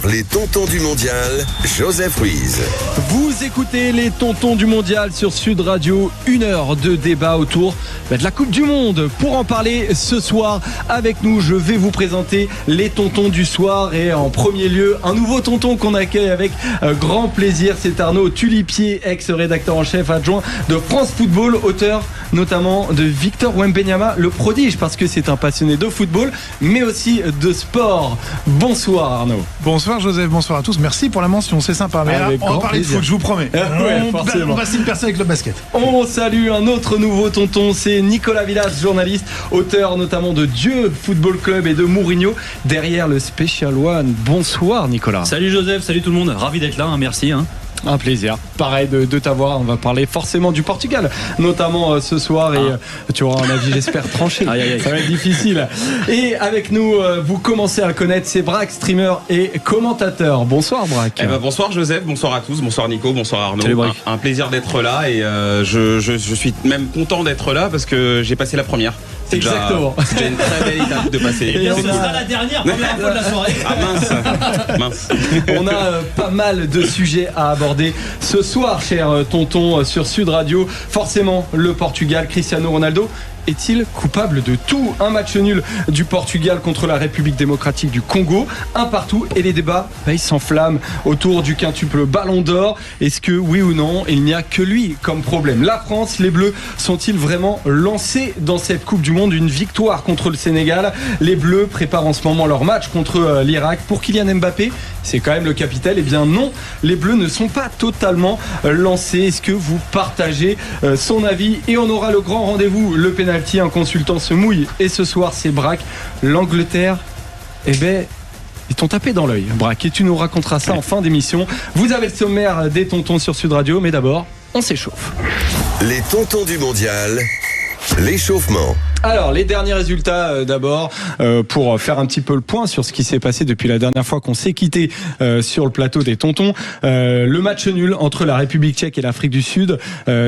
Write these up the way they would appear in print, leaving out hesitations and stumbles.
les tontons du mondial, Joseph Ruiz. Vous écoutez les tontons du mondial sur Sud Radio, 1 heure de débat autour de la Coupe du Monde. Pour en parler ce soir avec nous, je vais vous présenter les tontons du soir et en premier lieu, un nouveau tonton qu'on accueille avec grand plaisir. C'est Arnaud Tulipier, ex-rédacteur en chef adjoint de France Football, auteur notamment de Victor Wembanyama, le prodige, parce que c'est un passionné de football, mais aussi de sport. Bonsoir Arnaud. Bonsoir Joseph, bonsoir à tous. Merci pour la mention, c'est sympa. Mais là, on va parler de foot, je vous promets. On va s'y percer avec le basket. On salue un autre nouveau tonton, c'est Nicolas Villas, journaliste, auteur notamment de Dieu Football Club et de Mourinho, derrière le Special One. Bonsoir Nicolas. Salut Joseph, salut tout le monde, ravi d'être là, merci. Un plaisir, pareil de t'avoir. On va parler forcément du Portugal, notamment ce soir, et tu auras un avis, j'espère, tranché. Ça va être difficile. Et avec nous, vous commencez à le connaître, c'est Braque, streamer et commentateur. Bonsoir Braque. Bonsoir Joseph, bonsoir à tous, bonsoir Nico, bonsoir Arnaud. Salut, un plaisir d'être là et je suis même content d'être là parce que j'ai passé la première. C'est déjà une très belle étape de passer. Et ce sera la dernière première fois de la soirée. Ah mince. On a pas mal de sujets à aborder ce soir, cher tonton, sur Sud Radio. Forcément, le Portugal, Cristiano Ronaldo est-il coupable de tout? Un match nul du Portugal contre la République démocratique du Congo, un partout, et les débats ils s'enflamment autour du quintuple Ballon d'Or. Est-ce que oui ou non, il n'y a que lui comme problème? La France, les Bleus sont-ils vraiment lancés dans cette Coupe du Monde? Une victoire contre le Sénégal. Les Bleus préparent en ce moment leur match contre l'Irak. Pour Kylian Mbappé, c'est quand même le capitaine. Eh bien non, les Bleus ne sont pas totalement lancés. Est-ce que vous partagez son avis? Et on aura le grand rendez-vous, le pénalty. Un consultant se mouille et ce soir c'est Braque. L'Angleterre, ils t'ont tapé dans l'œil, Braque, et tu nous raconteras ça en fin d'émission. Vous avez le sommaire des tontons sur Sud Radio, mais d'abord on s'échauffe. Les tontons du mondial, l'échauffement. Alors, les derniers résultats d'abord, pour faire un petit peu le point sur ce qui s'est passé depuis la dernière fois qu'on s'est quitté sur le plateau des tontons. Le match nul entre la République tchèque et l'Afrique du Sud,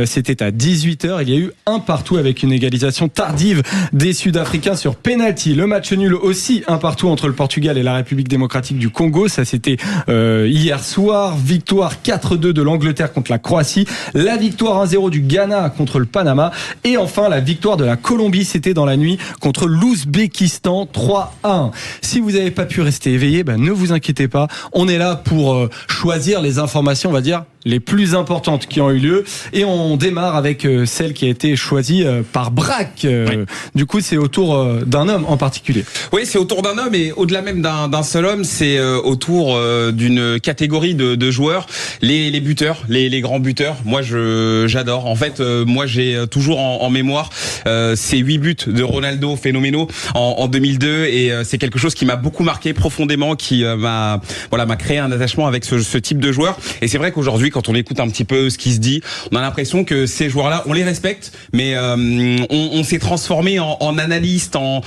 c'était à 18h. Il y a eu un partout avec une égalisation tardive des Sud-Africains sur penalty. Le match nul aussi, un partout entre le Portugal et la République démocratique du Congo. Ça, c'était hier soir. Victoire 4-2 de l'Angleterre contre la Croatie. La victoire 1-0 du Ghana contre le Panama. Et enfin, la victoire de la Colombie, c'était dans la nuit contre l'Ouzbékistan 3-1. Si vous n'avez pas pu rester éveillé, ne vous inquiétez pas. On est là pour choisir les informations, on va dire, les plus importantes qui ont eu lieu. Et on démarre avec celle qui a été choisie par Braque. Du coup, c'est autour d'un homme en particulier. Oui, c'est autour d'un homme et au-delà même d'un seul homme, c'est autour d'une catégorie de joueurs, les buteurs, les grands buteurs. Moi, j'adore. En fait, moi, j'ai toujours en mémoire ces 8 buts de Ronaldo phénoménaux en 2002 et c'est quelque chose qui m'a beaucoup marqué profondément, qui m'a créé un attachement avec ce type de joueur. Et c'est vrai qu'aujourd'hui, quand on écoute un petit peu ce qui se dit, on a l'impression que ces joueurs-là, on les respecte, mais on s'est transformé en analyste, en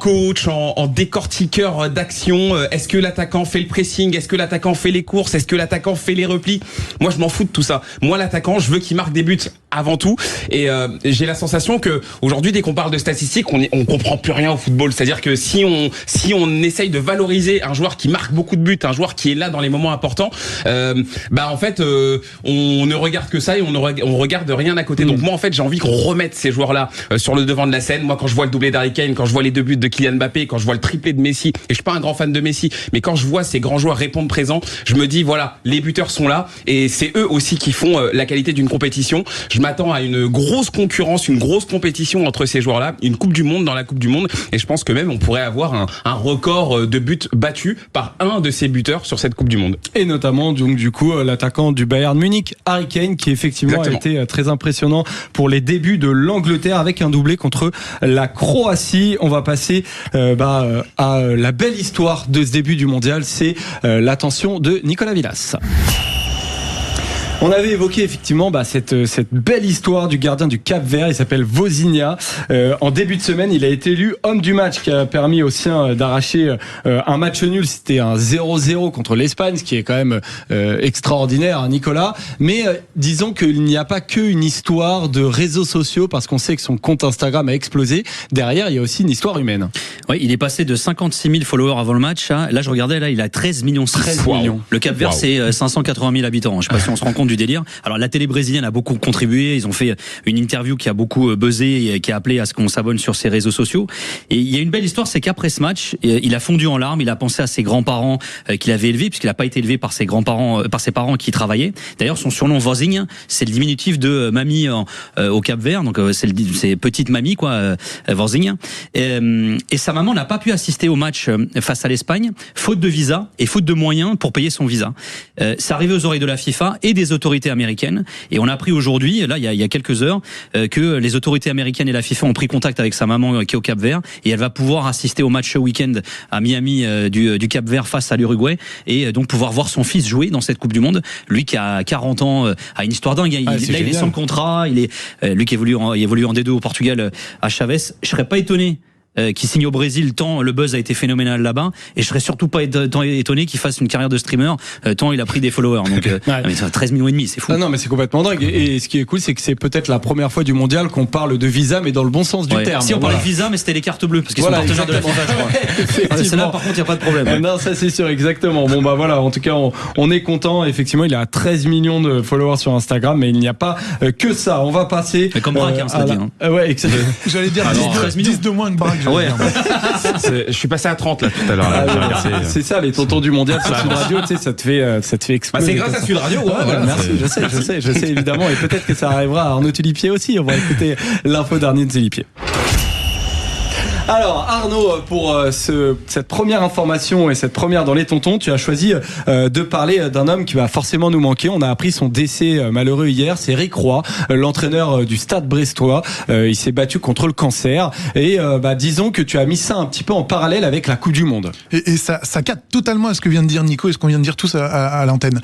coach, en décortiqueur d'action. Est-ce que l'attaquant fait le pressing? Est-ce que l'attaquant fait les courses? Est-ce que l'attaquant fait les replis? Moi, je m'en fous de tout ça. Moi, l'attaquant, je veux qu'il marque des buts avant tout. Et j'ai la sensation que aujourd'hui, dès qu'on parle de statistiques, on comprend plus rien au football. C'est-à-dire que si on essaye de valoriser un joueur qui marque beaucoup de buts, un joueur qui est là dans les moments importants, en fait, on ne regarde que ça et on regarde rien à côté. Donc moi, en fait, j'ai envie qu'on remette ces joueurs-là sur le devant de la scène. Moi, quand je vois le doublé d'Harry Kane, quand je vois les 2 buts de Kylian Mbappé, quand je vois le triplé de Messi, et je suis pas un grand fan de Messi, mais quand je vois ces grands joueurs répondre présent, je me dis voilà, les buteurs sont là et c'est eux aussi qui font la qualité d'une compétition. Je m'attends à une grosse concurrence, une grosse compétition entre ces joueurs-là, une Coupe du Monde dans la Coupe du Monde, et je pense que même on pourrait avoir un record de buts battus par un de ces buteurs sur cette Coupe du Monde. Et notamment donc du coup l'attaquant du Bayern Munich, Harry Kane, qui effectivement a été très impressionnant pour les débuts de l'Angleterre avec un doublé contre la Croatie. On va passer à la belle histoire de ce début du mondial, c'est l'attention de Nicolas Villas. On avait évoqué effectivement cette belle histoire du gardien du Cap-Vert, il s'appelle Vozinha. En début de semaine, il a été élu homme du match, qui a permis aux siens d'arracher un match nul. C'était un 0-0 contre l'Espagne, ce qui est quand même extraordinaire, hein, Nicolas. Mais disons qu'il n'y a pas qu'une histoire de réseaux sociaux, parce qu'on sait que son compte Instagram a explosé. Derrière, il y a aussi une histoire humaine. Oui, il est passé de 56 000 followers avant le match. Là, je regardais, il a 13 millions. 13 millions. Le Cap-Vert, c'est 580 000 habitants. Je sais pas si on se rend compte du délire. Alors, la télé brésilienne a beaucoup contribué. Ils ont fait une interview qui a beaucoup buzzé et qui a appelé à ce qu'on s'abonne sur ses réseaux sociaux. Et il y a une belle histoire, c'est qu'après ce match, il a fondu en larmes. Il a pensé à ses grands-parents qu'il avait élevés, puisqu'il n'a pas été élevé par ses grands-parents, par ses parents qui travaillaient. D'ailleurs, son surnom Vozinha, c'est le diminutif de mamie au Cap-Vert. Donc, c'est petite mamie, quoi, Vozinha. Et sa maman n'a pas pu assister au match face à l'Espagne, faute de visa et faute de moyens pour payer son visa. C'est arrivé aux oreilles de la FIFA et des autorités américaines. Et on a appris aujourd'hui, là, il y a quelques heures, que les autorités américaines et la FIFA ont pris contact avec sa maman qui est au Cap-Vert, et elle va pouvoir assister au match week-end à Miami du Cap-Vert face à l'Uruguay, et donc pouvoir voir son fils jouer dans cette Coupe du Monde. Lui qui a 40 ans, a une histoire dingue. Il est sans contrat. Lui qui évolue en D2 au Portugal à Chaves. Je serais pas étonné qui signe au Brésil, tant le buzz a été phénoménal là-bas, et je serais surtout pas étonné qu'il fasse une carrière de streamer, tant il a pris des followers. Donc 13 millions et demi, c'est fou. Non, mais c'est complètement dingue. Et ce qui est cool, c'est que c'est peut-être la première fois du mondial qu'on parle de visa, mais dans le bon sens du terme. Si on parlait de visa, mais c'était les cartes bleues, parce qu'ils sont partenaires de la FIFA, je crois. C'est là, par contre, il n'y a pas de problème. Non, ça c'est sûr, exactement. Bon, voilà, en tout cas, on est content. Effectivement, il a 13 millions de followers sur Instagram, mais il n'y a pas que ça. On va passer. Mais comme Braque, ça dit. Ouais, exactement. J'allais dire 10 de moins que Braque. Je suis passé à 30 là tout à l'heure. C'est ça, les tontons du mondial sur Sud Radio, tu sais, ça te fait exploser. C'est grâce à Sud Radio. Merci, je sais évidemment, et peut-être que ça arrivera à Arnaud Tulipier aussi. On va écouter l'info d'Arnaud Tulipier. Alors Arnaud, pour cette première information et cette première dans les tontons, tu as choisi de parler d'un homme qui va forcément nous manquer. On a appris son décès malheureux hier. C'est Eric Roy, l'entraîneur du Stade Brestois. Il s'est battu contre le cancer, et disons que tu as mis ça un petit peu en parallèle avec la Coupe du Monde. Et ça cadre totalement à ce que vient de dire Nico et ce qu'on vient de dire tous à l'antenne.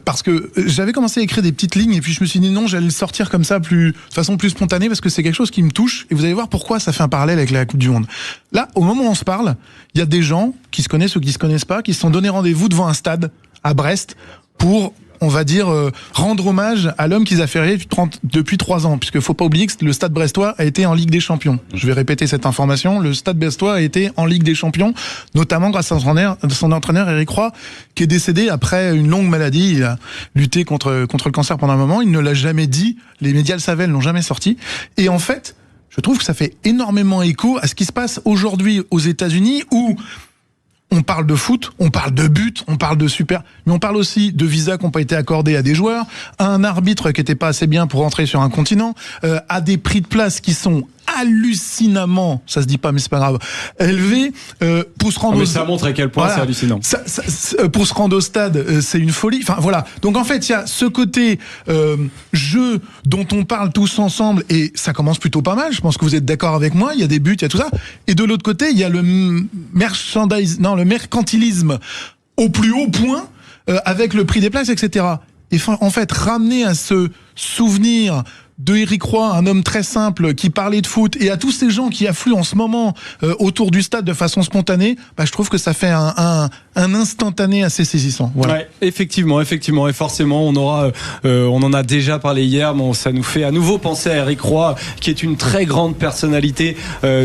Parce que j'avais commencé à écrire des petites lignes, et puis je me suis dit non, j'allais le sortir comme ça de façon plus spontanée, parce que c'est quelque chose qui me touche, et vous allez voir pourquoi ça fait un parallèle avec la Coupe du Monde. Là, au moment où on se parle, il y a des gens qui se connaissent ou qui se connaissent pas, qui se sont donné rendez-vous devant un stade à Brest pour, on va dire, rendre hommage à l'homme qu'ils affairaient depuis 3 ans. Puisque faut pas oublier que le Stade Brestois a été en Ligue des Champions. Je vais répéter cette information. Le Stade Brestois a été en Ligue des Champions, notamment grâce à son entraîneur Eric Roy, qui est décédé après une longue maladie. Il a lutté contre le cancer pendant un moment. Il ne l'a jamais dit. Les médias le savaient, ils l'ont jamais sorti. Et en fait, je trouve que ça fait énormément écho à ce qui se passe aujourd'hui aux États-Unis, où on parle de foot, on parle de but, on parle de super, mais on parle aussi de visas qui n'ont pas été accordés à des joueurs, à un arbitre qui n'était pas assez bien pour entrer sur un continent, à des prix de place qui sont hallucinamment, ça se dit pas mais c'est pas grave, élevé, pour se rendre ça montre à quel point c'est hallucinant. Pour se rendre au stade, c'est une folie. Enfin voilà. Donc en fait, il y a ce côté jeu dont on parle tous ensemble, et ça commence plutôt pas mal. Je pense que vous êtes d'accord avec moi. Il y a des buts, il y a tout ça. Et de l'autre côté, il y a le mercantilisme au plus haut point, avec le prix des places, etc. Et en fait, ramener à ce souvenir de Eric Roy, un homme très simple qui parlait de foot, et à tous ces gens qui affluent en ce moment autour du stade de façon spontanée, je trouve que ça fait un instantané assez saisissant. Voilà. Ouais, effectivement, et forcément, on en a déjà parlé hier, mais ça nous fait à nouveau penser à Eric Roy, qui est une très grande personnalité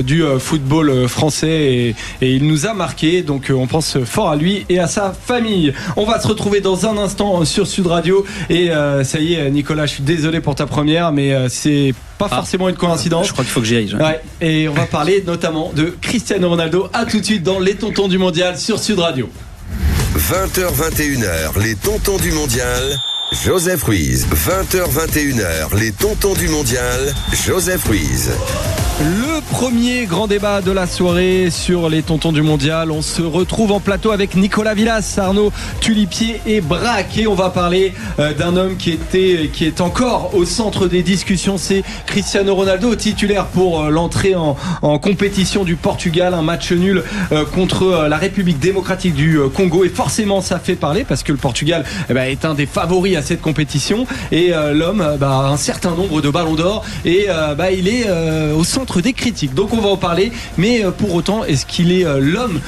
du football français, et il nous a marqué, donc on pense fort à lui et à sa famille. On va se retrouver dans un instant sur Sud Radio, et ça y est, Nicolas, je suis désolé pour ta première, mais c'est pas forcément une coïncidence. Je crois qu'il faut que j'y aille. Ouais, et on va parler notamment de Cristiano Ronaldo. À tout de suite dans les tontons du mondial sur Sud Radio. 20h-21h, les tontons du mondial. Joseph Ruiz. 20h-21h, les tontons du mondial. Joseph Ruiz. Le premier grand débat de la soirée sur les tontons du mondial. On se retrouve en plateau avec Nicolas Villas, Arnaud Tulipier et Braque. Et on va parler d'un homme qui est encore au centre des discussions. C'est Cristiano Ronaldo, titulaire pour l'entrée en compétition du Portugal. Un match nul contre la République démocratique du Congo. Et forcément, ça fait parler parce que le Portugal est un des favoris à cette compétition. Et l'homme a un certain nombre de ballons d'or. Et il est au centre des critiques. Donc on va en parler. Mais pour autant, est-ce qu'il est l'homme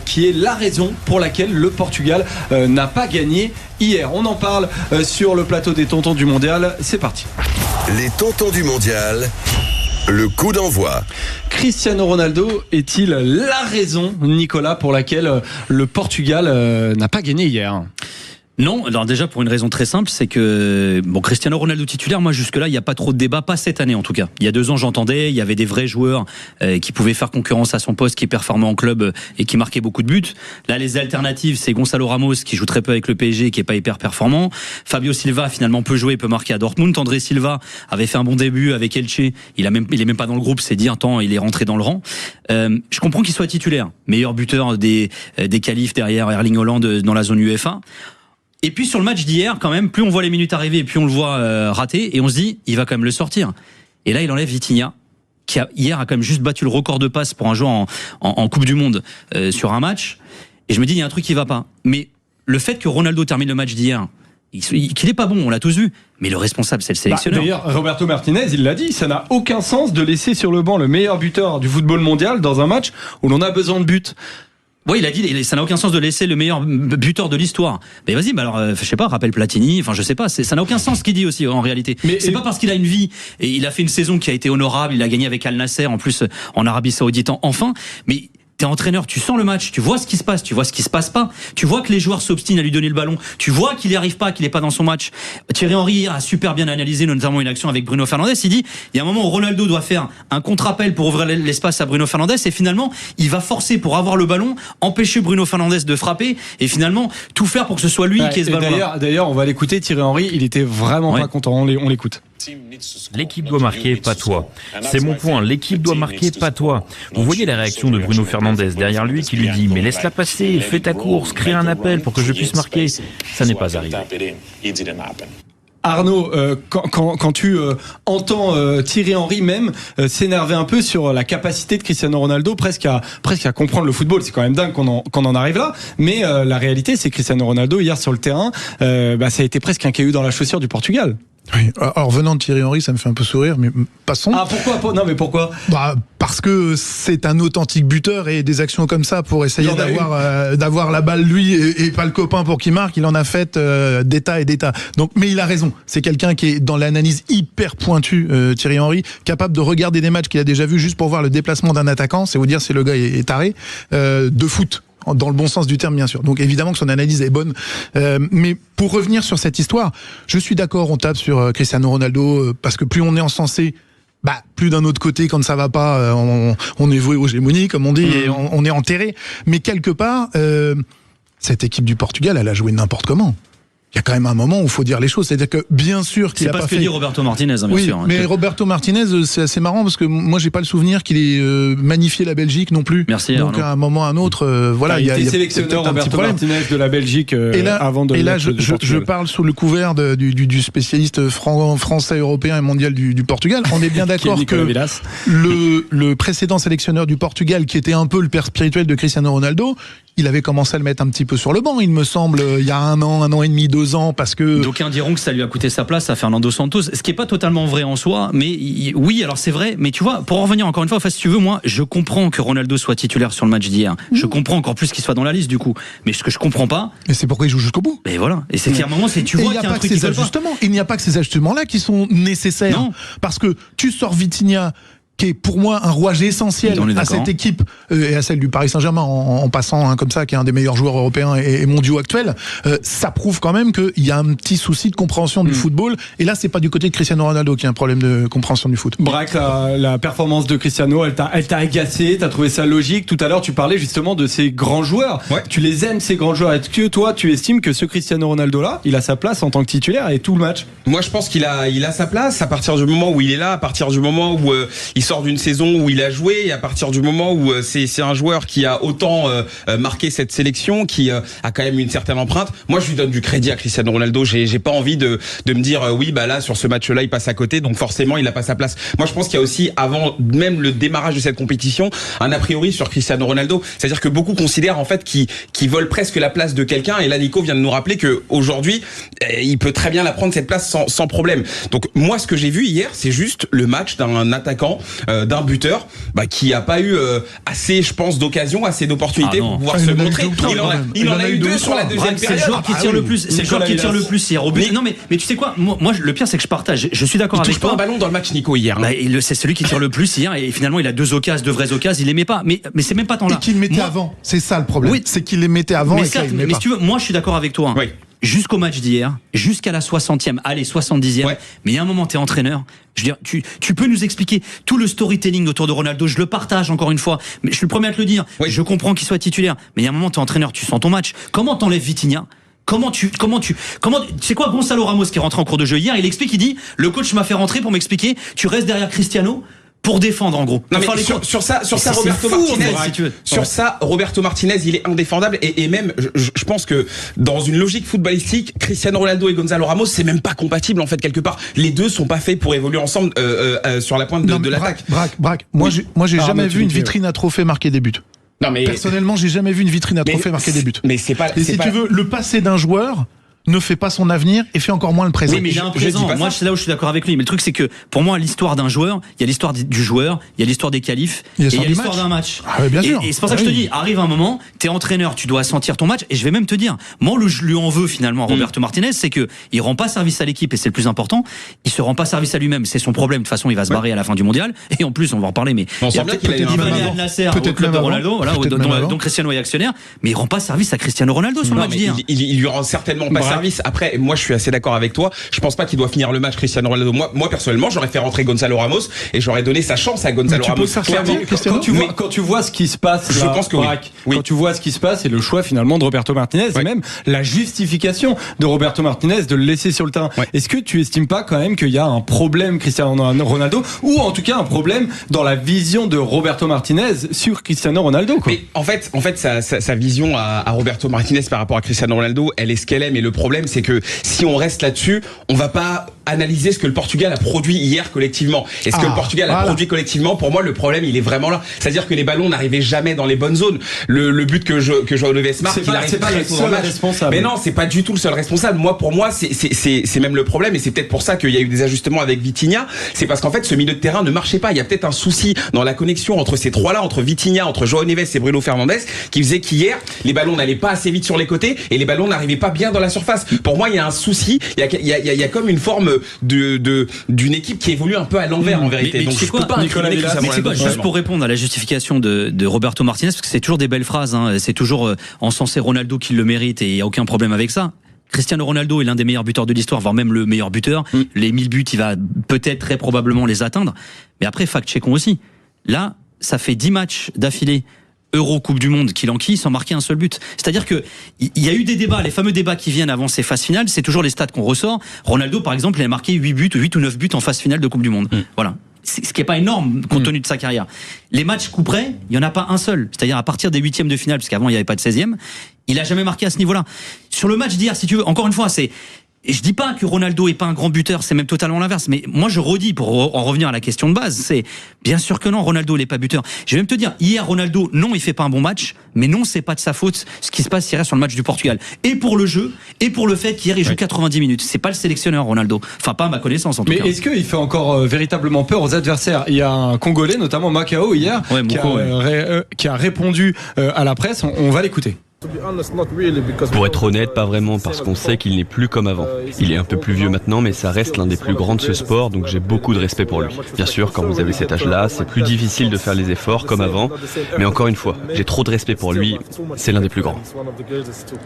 qui est la raison pour laquelle le Portugal n'a pas gagné hier? On en parle sur le plateau des tontons du mondial. C'est parti. Les tontons du mondial, le coup d'envoi. Cristiano Ronaldo est-il la raison, Nicolas, pour laquelle le Portugal n'a pas gagné hier? Non, alors déjà pour une raison très simple, c'est que Cristiano Ronaldo titulaire, moi jusque-là il n'y a pas trop de débat, pas cette année en tout cas. Il y a 2 ans j'entendais, il y avait des vrais joueurs qui pouvaient faire concurrence à son poste, qui performaient en club et qui marquaient beaucoup de buts. Là les alternatives, c'est Gonçalo Ramos qui joue très peu avec le PSG, qui est pas hyper performant. Fabio Silva finalement peut jouer, peut marquer à Dortmund. André Silva avait fait un bon début avec Elche, il est même pas dans le groupe, c'est dire tant il est rentré dans le rang. Je comprends qu'il soit titulaire, meilleur buteur des qualifs derrière Erling Haaland dans la zone UEFA. Et puis sur le match d'hier, quand même, plus on voit les minutes arriver, plus on le voit rater, et on se dit, il va quand même le sortir. Et là, il enlève Vitinha, qui hier a quand même juste battu le record de passes pour un joueur en Coupe du Monde sur un match. Et je me dis, il y a un truc qui va pas. Mais le fait que Ronaldo termine le match d'hier, qu'il est pas bon, on l'a tous vu. Mais le responsable, c'est le sélectionneur. D'ailleurs, Roberto Martinez, il l'a dit, ça n'a aucun sens de laisser sur le banc le meilleur buteur du football mondial dans un match où l'on a besoin de buts. Oui, il a dit, ça n'a aucun sens de laisser le meilleur buteur de l'histoire. Mais vas-y, alors, je sais pas, rappelle Platini, je sais pas, ça n'a aucun sens ce qu'il dit aussi, en réalité. Mais c'est pas parce qu'il a une vie, et il a fait une saison qui a été honorable, il a gagné avec Al Nasser, en plus, en Arabie Saoudite, enfin, mais t'es entraîneur, tu sens le match, tu vois ce qui se passe, tu vois ce qui se passe pas, tu vois que les joueurs s'obstinent à lui donner le ballon, tu vois qu'il n'y arrive pas, qu'il est pas dans son match. Thierry Henry a super bien analysé notamment une action avec Bruno Fernandes. Il dit, il y a un moment où Ronaldo doit faire un contre-appel pour ouvrir l'espace à Bruno Fernandes, et finalement, il va forcer pour avoir le ballon, empêcher Bruno Fernandes de frapper, et finalement, tout faire pour que ce soit lui qui ait ce ballon. D'ailleurs, on va l'écouter, Thierry Henry, il était vraiment pas content, on l'écoute. L'équipe doit marquer, pas toi. C'est mon point, l'équipe doit marquer, pas toi. Vous voyez la réaction de Bruno Fernandes derrière lui qui lui dit « Mais laisse-la passer, fais ta course, crée un appel pour que je puisse marquer. » Ça n'est pas arrivé. Arnaud, quand tu entends Thierry Henry même s'énerver un peu sur la capacité de Cristiano Ronaldo presque à comprendre le football, c'est quand même dingue qu'on en arrive là, mais la réalité c'est que Cristiano Ronaldo hier sur le terrain, ça a été presque un caillou dans la chaussure du Portugal. Oui, alors venant de Thierry Henry, ça me fait un peu sourire, mais passons. Ah pourquoi? Non mais pourquoi? Parce que c'est un authentique buteur et des actions comme ça pour essayer d'avoir la balle lui et pas le copain pour qu'il marque, il en a fait des tas et des tas. Donc, mais il a raison. C'est quelqu'un qui est dans l'analyse hyper pointue, Thierry Henry, capable de regarder des matchs qu'il a déjà vus juste pour voir le déplacement d'un attaquant. C'est vous dire si le gars est taré de foot. Dans le bon sens du terme, bien sûr. Donc évidemment que son analyse est bonne. Mais pour revenir sur cette histoire, je suis d'accord, on tape sur Cristiano Ronaldo parce que plus on est encensé, plus d'un autre côté, quand ça va pas, on est voué aux gémonies, comme on dit, et on est enterré. Mais quelque part, cette équipe du Portugal, elle a joué n'importe comment. Il y a quand même un moment où il faut dire les choses. C'est-à-dire que bien sûr qu'il a pas fait... C'est pas ce que dit Roberto Martinez, bien sûr. Mais Roberto Martinez, c'est assez marrant parce que moi, j'ai pas le souvenir qu'il ait magnifié la Belgique non plus. Merci. Donc à un moment ou à un autre, voilà, il était sélectionneur Roberto Martinez de la Belgique avant de. Et là, je parle sous le couvert du spécialiste français, européen et mondial du Portugal. On est bien d'accord que le précédent sélectionneur du Portugal, qui était un peu le père spirituel de Cristiano Ronaldo, il avait commencé à le mettre un petit peu sur le banc, il me semble, il y a un an et demi, 2 ans, parce que... D'aucuns diront que ça lui a coûté sa place à Fernando Santos, ce qui est pas totalement vrai en soi, mais oui, alors c'est vrai, mais tu vois, pour en revenir encore une fois, si tu veux, moi, je comprends que Ronaldo soit titulaire sur le match d'hier. Je comprends encore plus qu'il soit dans la liste, du coup. Mais ce que je comprends pas... Et c'est pourquoi il joue jusqu'au bout. Et voilà. Et c'est qu'à un moment, tu vois qu'il y a un truc qui colle pas. Il n'y a pas que ces ajustements-là qui sont nécessaires. Non. Parce que tu sors Vitinha, qui est pour moi un rouage essentiel à cette équipe et à celle du Paris Saint-Germain en passant comme ça, qui est un des meilleurs joueurs européens et mondiaux actuels, ça prouve quand même qu'il y a un petit souci de compréhension du football. Et là, c'est pas du côté de Cristiano Ronaldo qui a un problème de compréhension du foot. Braque, la performance de Cristiano, elle t'a agacé, t'as trouvé ça logique. Tout à l'heure, tu parlais justement de ces grands joueurs. Ouais. Tu les aimes, ces grands joueurs. Est-ce que toi, tu estimes que ce Cristiano Ronaldo-là, il a sa place en tant que titulaire et tout le match? Moi, je pense qu'il a sa place à partir du moment où il est là, à partir du moment où il sort d'une saison où il a joué, et à partir du moment où c'est un joueur qui a autant marqué cette sélection, qui a quand même une certaine empreinte, moi je lui donne du crédit à Cristiano Ronaldo. J'ai pas envie de me dire oui bah là sur ce match-là il passe à côté, donc forcément il a pas sa place. Moi je pense qu'il y a aussi, avant même le démarrage de cette compétition, un a priori sur Cristiano Ronaldo, c'est-à-dire que beaucoup considèrent en fait qu'il vole presque la place de quelqu'un, et là Nico vient de nous rappeler que aujourd'hui il peut très bien la prendre cette place sans problème. Donc moi ce que j'ai vu hier, c'est juste le match d'un attaquant, d'un buteur qui a pas eu assez, je pense, d'occasions, assez d'opportunités pour pouvoir se montrer. Il en a eu deux sur la deuxième période. C'est le joueur qui tire le plus. C'est le joueur qui tire le plus hier au but. Non mais tu sais quoi, moi le pire c'est que je partage. Je suis d'accord avec toi. Il touche pas un ballon dans le match Nico hier. C'est celui qui tire le plus hier, et finalement il a deux vraies occasions, il les met pas. Mais c'est même pas tant là. Et qu'il les mettait avant. C'est ça le problème. Oui. C'est qu'il les mettait avant. Mais et certes, qu'il les met mais pas. si tu veux, moi je suis d'accord avec toi. Oui. Jusqu'au match d'hier, jusqu'à la 60e, allez 70e, ouais. Mais il y a un moment t'es entraîneur, je veux dire, tu peux nous expliquer tout le storytelling autour de Ronaldo, je le partage encore une fois, mais je suis le premier à te le dire, oui. Je comprends qu'il soit titulaire, mais il y a un moment t'es entraîneur, tu sens ton match, comment t'enlèves Vitinha? Comment tu sais quoi, Gonzalo Ramos qui est rentré en cours de jeu hier, il explique, il dit, le coach m'a fait rentrer pour m'expliquer, tu restes derrière Cristiano pour défendre en gros. Non, mais sur ça Roberto Martinez, si tu veux. Sur ça Roberto Martinez, il est indéfendable, et même je pense que dans une logique footballistique, Cristiano Ronaldo et Gonzalo Ramos, c'est même pas compatible en fait quelque part. Les deux sont pas faits pour évoluer ensemble sur la pointe de l'attaque. Braque. Moi j'ai jamais vu une vitrine à trophée marquer des buts. Non mais personnellement, j'ai jamais vu une vitrine à trophée marquer des buts. Mais c'est pas. Et si tu veux, le passé d'un joueur ne fait pas son avenir et fait encore moins le présent. Oui, mais il a un présent. Moi, c'est là où je suis d'accord avec lui. Mais le truc, c'est que pour moi, l'histoire d'un joueur, il y a l'histoire du joueur, il y a l'histoire des qualifs, et il y a l'histoire d'un match. Ah oui, bien sûr. Et c'est pour ça que je te dis, arrive un moment, t'es entraîneur, tu dois sentir ton match. Et je vais même te dire, moi, je lui en veux finalement à Roberto Martinez, c'est que il rend pas service à l'équipe, et c'est le plus important. Il se rend pas service à lui-même. C'est son problème. De toute façon, il va se barrer à la fin du mondial. Et en plus, on va en reparler. Mais il y a peut-être Nasser, au club de Ronaldo, voilà, dont Cristiano est actionnaire, mais il rend pas service à Cristiano Ronaldo sur le match d'hier. Il lui rend certainement pas service. Après, moi je suis assez d'accord avec toi. Je pense pas qu'il doit finir le match Cristiano Ronaldo. Moi personnellement, j'aurais fait rentrer Gonzalo Ramos et j'aurais donné sa chance à Gonzalo Ramos. Quand tu vois ce qui se passe, je pense que quand tu vois ce qui se passe, et le choix finalement de Roberto Martinez, et même la justification de Roberto Martinez de le laisser sur le terrain. Est-ce que tu estimes pas quand même qu'il y a un problème Cristiano Ronaldo, ou en tout cas un problème dans la vision de Roberto Martinez sur Cristiano Ronaldo, quoi? Mais en fait sa vision à Roberto Martinez par rapport à Cristiano Ronaldo, elle est ce qu'elle est, mais le problème c'est que si on reste là-dessus, on va pas analyser ce que le Portugal a produit hier collectivement. Et ce que le Portugal a produit collectivement, pour moi, le problème, il est vraiment là. C'est-à-dire que les ballons n'arrivaient jamais dans les bonnes zones. Le but que João Neves marque, il arrive très tôt dans le match. Responsable. Mais non, c'est pas du tout le seul responsable. Pour moi, c'est même le problème, et c'est peut-être pour ça qu'il y a eu des ajustements avec Vitinha. C'est parce qu'en fait, ce milieu de terrain ne marchait pas. Il y a peut-être un souci dans la connexion entre ces trois-là, entre Vitinha, entre João Neves et Bruno Fernandes, qui faisait qu'hier, les ballons n'allaient pas assez vite sur les côtés et les ballons n'arrivaient pas bien dans la surface. Pour moi, il y a un souci. Il y a comme une forme d'une équipe qui évolue un peu à l'envers en vérité. Donc je peux pas incriminer Cristiano Ronaldo. Juste pour répondre à la justification de Roberto Martinez, parce que c'est toujours des belles phrases, hein, c'est toujours encensé Ronaldo qui le mérite, et il y a aucun problème avec ça. Cristiano Ronaldo est l'un des meilleurs buteurs de l'histoire, voire même le meilleur buteur. Les 1000 buts, il va peut-être très probablement les atteindre. Mais après, fact-checkons aussi. Là, ça fait 10 matchs d'affilée Euro, Coupe du Monde qu'il enquille sans marquer un seul but. C'est-à-dire que il y a eu des débats, les fameux débats qui viennent avant ces phases finales, c'est toujours les stats qu'on ressort. Ronaldo, par exemple, il a marqué 8 ou 9 buts en phase finale de Coupe du Monde. Voilà. Ce qui est pas énorme compte tenu de sa carrière. Les matchs coup près, il y en a pas un seul. C'est-à-dire à partir des 8e de finale, parce qu'avant il y avait pas de 16e, il a jamais marqué à ce niveau-là. Sur le match d'hier, si tu veux, encore une fois, et je dis pas que Ronaldo est pas un grand buteur, c'est même totalement l'inverse. Mais moi, je redis, pour en revenir à la question de base, c'est bien sûr que non, Ronaldo il est pas buteur. Je vais même te dire, hier Ronaldo, non, il fait pas un bon match, mais non, c'est pas de sa faute ce qui se passe hier sur le match du Portugal. Et pour le jeu, et pour le fait qu'hier il joue 90 minutes. C'est pas le sélectionneur Ronaldo. Enfin, pas à ma connaissance en tout cas. Mais est-ce qu'il fait encore véritablement peur aux adversaires? Il y a un Congolais, notamment Macao hier, qui a répondu à la presse. On va l'écouter. Pour être honnête, pas vraiment, parce qu'on sait qu'il n'est plus comme avant. Il est un peu plus vieux maintenant, mais ça reste l'un des plus grands de ce sport, donc j'ai beaucoup de respect pour lui. Bien sûr, quand vous avez cet âge-là, c'est plus difficile de faire les efforts comme avant, mais encore une fois, j'ai trop de respect pour lui, c'est l'un des plus grands.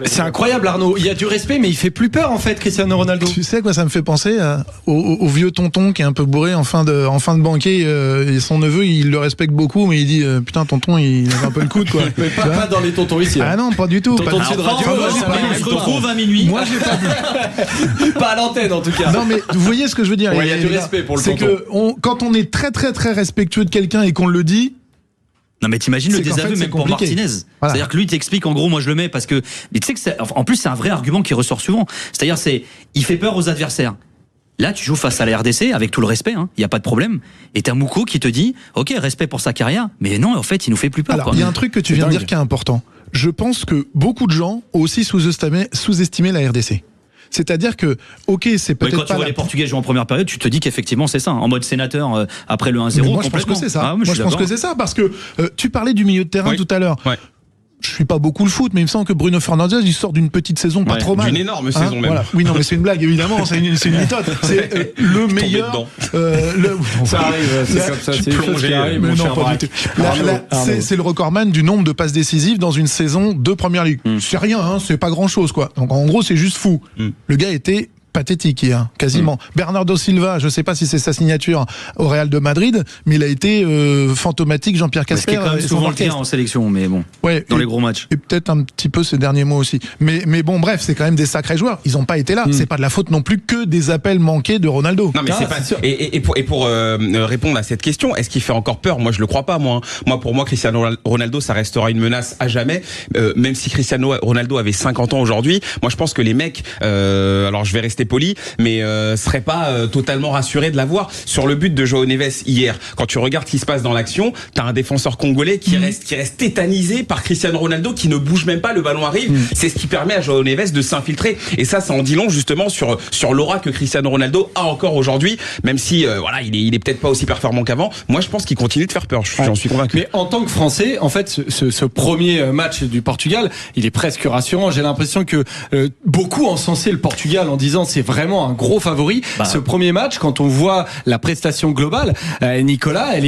C'est incroyable, Arnaud, il y a du respect, mais il fait plus peur en fait, Cristiano Ronaldo. Tu sais quoi, ça me fait penser au vieux tonton qui est un peu bourré en fin de banquet, et son neveu, il le respecte beaucoup, mais il dit putain, tonton, il avait un peu le coude, quoi. Mais pas dans les tontons ici. Ah non, pas du tout. Tonton de Sud Radio, on se retrouve à minuit. Moi, j'ai pas vu. pas à l'antenne en tout cas. Non, mais vous voyez ce que je veux dire. Il y a du respect pour le tonton. C'est que quand on est très très très respectueux de quelqu'un et qu'on le dit. Non mais t'imagines le désaveu même pour Martinez. Voilà. C'est-à-dire que lui t'explique en gros, moi je le mets parce que mais tu sais que en plus c'est un vrai argument qui ressort souvent. C'est-à-dire il fait peur aux adversaires. Là, tu joues face à la RDC, avec tout le respect, il n'y a pas de problème. Et t'as Mouko qui te dit, ok, respect pour sa carrière, mais non, en fait, il nous fait plus peur. Alors, il y a un truc que tu viens de dire qui est important. Je pense que beaucoup de gens ont aussi sous-estimé la RDC. C'est-à-dire que, ok, c'est peut-être quand tu vois les Portugais jouer en première période, tu te dis qu'effectivement c'est ça, en mode sénateur après le 1-0. Moi, je pense que c'est ça. Moi, je pense que c'est ça, parce que tu parlais du milieu de terrain tout à l'heure. Ouais. Je suis pas beaucoup le foot, mais il me semble que Bruno Fernandes, il sort d'une petite saison pas trop mal. D'une énorme saison même. Voilà. Oui, non, mais c'est une blague, évidemment, c'est une méthode. C'est le meilleur. Ça arrive, c'est comme ça, c'est une chose qui arrive. Mais non, pas du tout. C'est le recordman du nombre de passes décisives dans une saison de Première Ligue. C'est rien, c'est pas grand-chose, quoi. Donc en gros, c'est juste fou. Le gars était pathétique hier, quasiment. Bernardo Silva, je sais pas si c'est sa signature au Real de Madrid, mais il a été fantomatique. Jean-Pierre Casper, qui est quand même souvent le cas en sélection, mais bon, dans les gros matchs. Et peut-être un petit peu ces derniers mois aussi. Mais bon, bref, c'est quand même des sacrés joueurs. Ils ont pas été là. C'est pas de la faute non plus que des appels manqués de Ronaldo. Non, mais c'est pas sûr. Et pour répondre à cette question, est-ce qu'il fait encore peur ? Moi, je le crois pas. Pour moi, Cristiano Ronaldo, ça restera une menace à jamais. Même si Cristiano Ronaldo avait 50 ans aujourd'hui, moi, je pense que les mecs, alors je vais rester poli, mais serait pas totalement rassuré de l'avoir. Sur le but de João Neves hier, quand tu regardes ce qui se passe dans l'action, t'as un défenseur congolais qui reste tétanisé par Cristiano Ronaldo, qui ne bouge même pas, le ballon arrive. C'est ce qui permet à João Neves de s'infiltrer, et ça en dit long justement sur l'aura que Cristiano Ronaldo a encore aujourd'hui, même si il est peut-être pas aussi performant qu'avant. Moi, je pense qu'il continue de faire peur, j'en suis convaincu. Mais en tant que Français, en fait, ce premier match du Portugal, il est presque rassurant. J'ai l'impression que beaucoup encensaient le Portugal en disant c'est vraiment un gros favori. Ce premier match, quand on voit la prestation globale, Nicolas, elle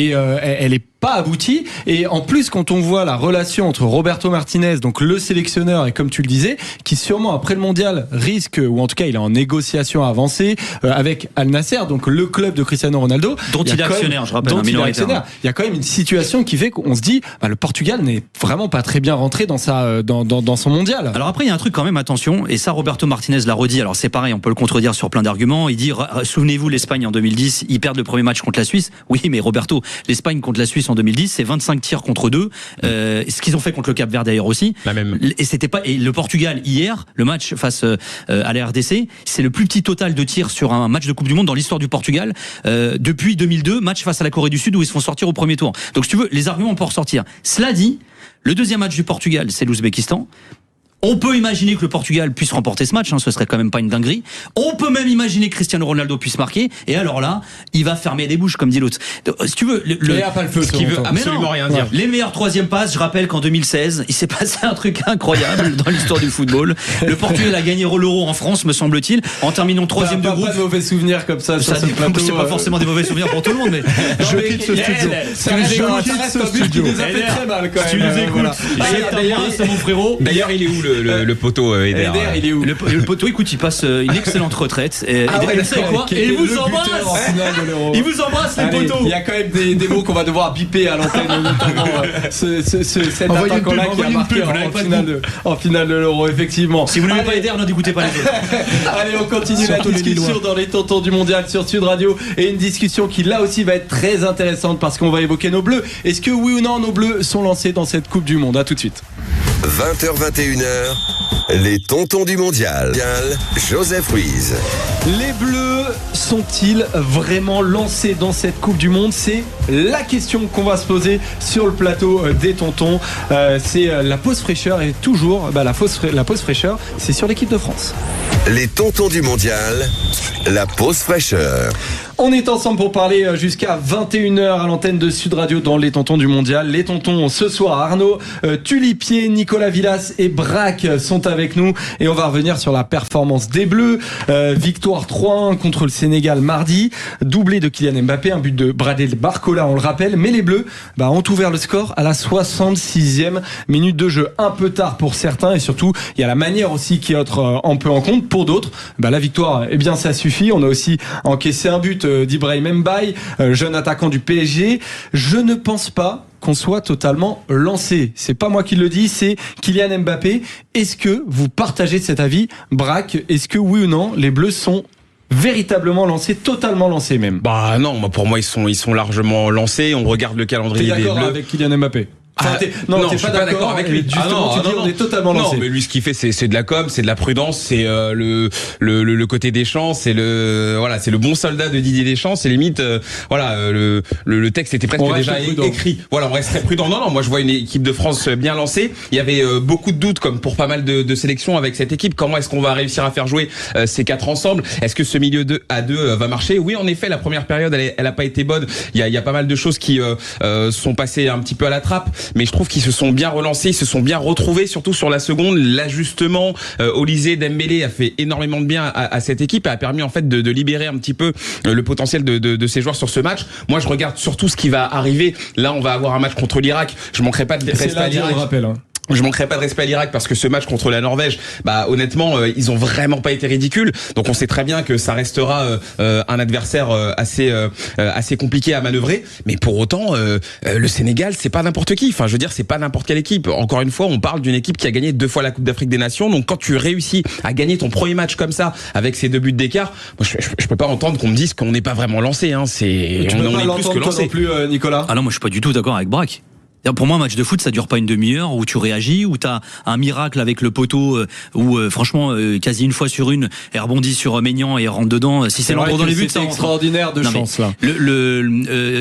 est pas abouti, et en plus quand on voit la relation entre Roberto Martinez, donc le sélectionneur, et comme tu le disais, qui sûrement après le mondial risque, ou en tout cas il est en négociation avancée avec Al Nasser, donc le club de Cristiano Ronaldo, dont il est actionnaire, je rappelle, il y a quand même une situation qui fait qu'on se dit le Portugal n'est vraiment pas très bien rentré dans son mondial. Alors après il y a un truc quand même, attention, et ça Roberto Martinez l'a redit, alors c'est pareil, on peut le contredire sur plein d'arguments. Il dit, souvenez-vous, l'Espagne en 2010, ils perdent le premier match contre la Suisse. Oui, mais Roberto, l'Espagne contre la Suisse en 2010, c'est 25 tirs contre 2. Ce qu'ils ont fait contre le Cap-Vert d'ailleurs aussi. La même. Et le Portugal hier, le match face à la RDC, c'est le plus petit total de tirs sur un match de Coupe du Monde dans l'histoire du Portugal depuis 2002, match face à la Corée du Sud où ils se font sortir au premier tour. Donc si tu veux, les arguments pour ressortir. Cela dit, le deuxième match du Portugal, c'est l'Ouzbékistan. On peut imaginer que le Portugal puisse remporter ce match, ce serait quand même pas une dinguerie. On peut même imaginer que Cristiano Ronaldo puisse marquer, et alors là, il va fermer des bouches, comme dit l'autre. Si tu veux, ce qui veut absolument rien dire. Les meilleures troisième passes, je rappelle qu'en 2016, il s'est passé un truc incroyable dans l'histoire du football. Le Portugal a gagné l'Euro en France, me semble-t-il, en terminant troisième de groupe. Pas de mauvais souvenirs comme ça. C'est pas forcément des mauvais souvenirs pour tout le monde, mais je quitte ce studio. Je quitte ce studio. Très mal quand même. Tu nous écoutes. C'est mon frérot. D'ailleurs, il est où le poteau Eder, il est où le poteau, écoute, il passe une excellente retraite. Et il vous embrasse. Il vous embrasse, les poteaux. Il y a quand même des mots qu'on va devoir biper à l'antenne, notamment cet attaquant-là qui a marqué en finale de l'Euro, effectivement. Si vous n'avez pas Eder, ne dégoûtez pas les autres. Allez, on continue la discussion dans les tontons du mondial sur Sud Radio, et une discussion qui là aussi va être très intéressante parce qu'on va évoquer nos bleus. Est-ce que oui ou non nos bleus sont lancés dans cette Coupe du Monde? À tout de suite. 20h21h, les tontons du mondial. Joseph Ruiz. Les Bleus sont-ils vraiment lancés dans cette Coupe du Monde? C'est la question qu'on va se poser sur le plateau des tontons. C'est la pause fraîcheur, et toujours la pause fraîcheur, c'est sur l'équipe de France. Les tontons du mondial, la pause fraîcheur. On est ensemble pour parler jusqu'à 21h à l'antenne de Sud Radio dans les tontons du mondial. Les tontons ce soir, Arnaud Tulipier, Nicolas Villas et Braque sont avec nous, et on va revenir sur la performance des Bleus. Victoire 3-1 contre le Sénégal mardi, doublé de Kylian Mbappé, un but de Bradley Barcola, on le rappelle, mais les Bleus ont ouvert le score à la 66e minute de jeu, un peu tard pour certains, et surtout il y a la manière aussi qui entre un peu en compte pour d'autres. La victoire, ça suffit. On a aussi encaissé un but d'Ibrahim Mbaye, jeune attaquant du PSG. Je ne pense pas qu'on soit totalement lancé. C'est pas moi qui le dis, c'est Kylian Mbappé. Est-ce que vous partagez cet avis, Braque? Est-ce que oui ou non, les Bleus sont véritablement lancés, totalement lancés même? Bah non, pour moi ils sont largement lancés. On regarde le calendrier des Bleus. T'es d'accord avec Kylian Mbappé? Enfin, t'es pas d'accord avec lui. Justement, tu dis on est totalement lancé. Non, mais lui, ce qu'il fait, c'est de la com, c'est de la prudence, c'est le côté Deschamps, c'est c'est le bon soldat de Didier Deschamps. C'est limite, le texte était presque déjà écrit. Voilà, on reste très prudent. Non, moi je vois une équipe de France bien lancée. Il y avait beaucoup de doutes, comme pour pas mal de sélections avec cette équipe. Comment est-ce qu'on va réussir à faire jouer ces quatre ensemble? Est-ce que ce milieu à deux va marcher? Oui, en effet, la première période, elle a pas été bonne. Il y a pas mal de choses qui sont passées un petit peu à la trappe. Mais je trouve qu'ils se sont bien relancés, ils se sont bien retrouvés, surtout sur la seconde. L'ajustement Olysée, Dembélé a fait énormément de bien à cette équipe et a permis en fait de libérer un petit peu le potentiel de ces joueurs sur ce match. Moi, je regarde surtout ce qui va arriver. Là, on va avoir un match contre l'Irak. Je manquerai pas de respect à l'Irak. Je manquerai pas de respect à l'Irak parce que ce match contre la Norvège, honnêtement, ils ont vraiment pas été ridicules. Donc on sait très bien que ça restera un adversaire assez compliqué à manœuvrer. Mais pour autant, le Sénégal, c'est pas n'importe qui. Enfin, je veux dire, c'est pas n'importe quelle équipe. Encore une fois, on parle d'une équipe qui a gagné 2 fois la Coupe d'Afrique des Nations. Donc quand tu réussis à gagner ton premier match comme ça avec ces 2 buts d'écart, moi je peux pas entendre qu'on me dise qu'on n'est pas vraiment lancé. Hein. Tu peux pas plus que lancé. Non plus, Nicolas. Ah non, moi je suis pas du tout d'accord avec Braque. Pour moi, un match de foot, ça dure pas une demi-heure où tu réagis, où t'as un miracle avec le poteau, où franchement, quasi une fois sur une, elle rebondit sur Maignan et elle rentre dedans. Si c'est l'endroit dans les buts, c'est extraordinaire de chance là.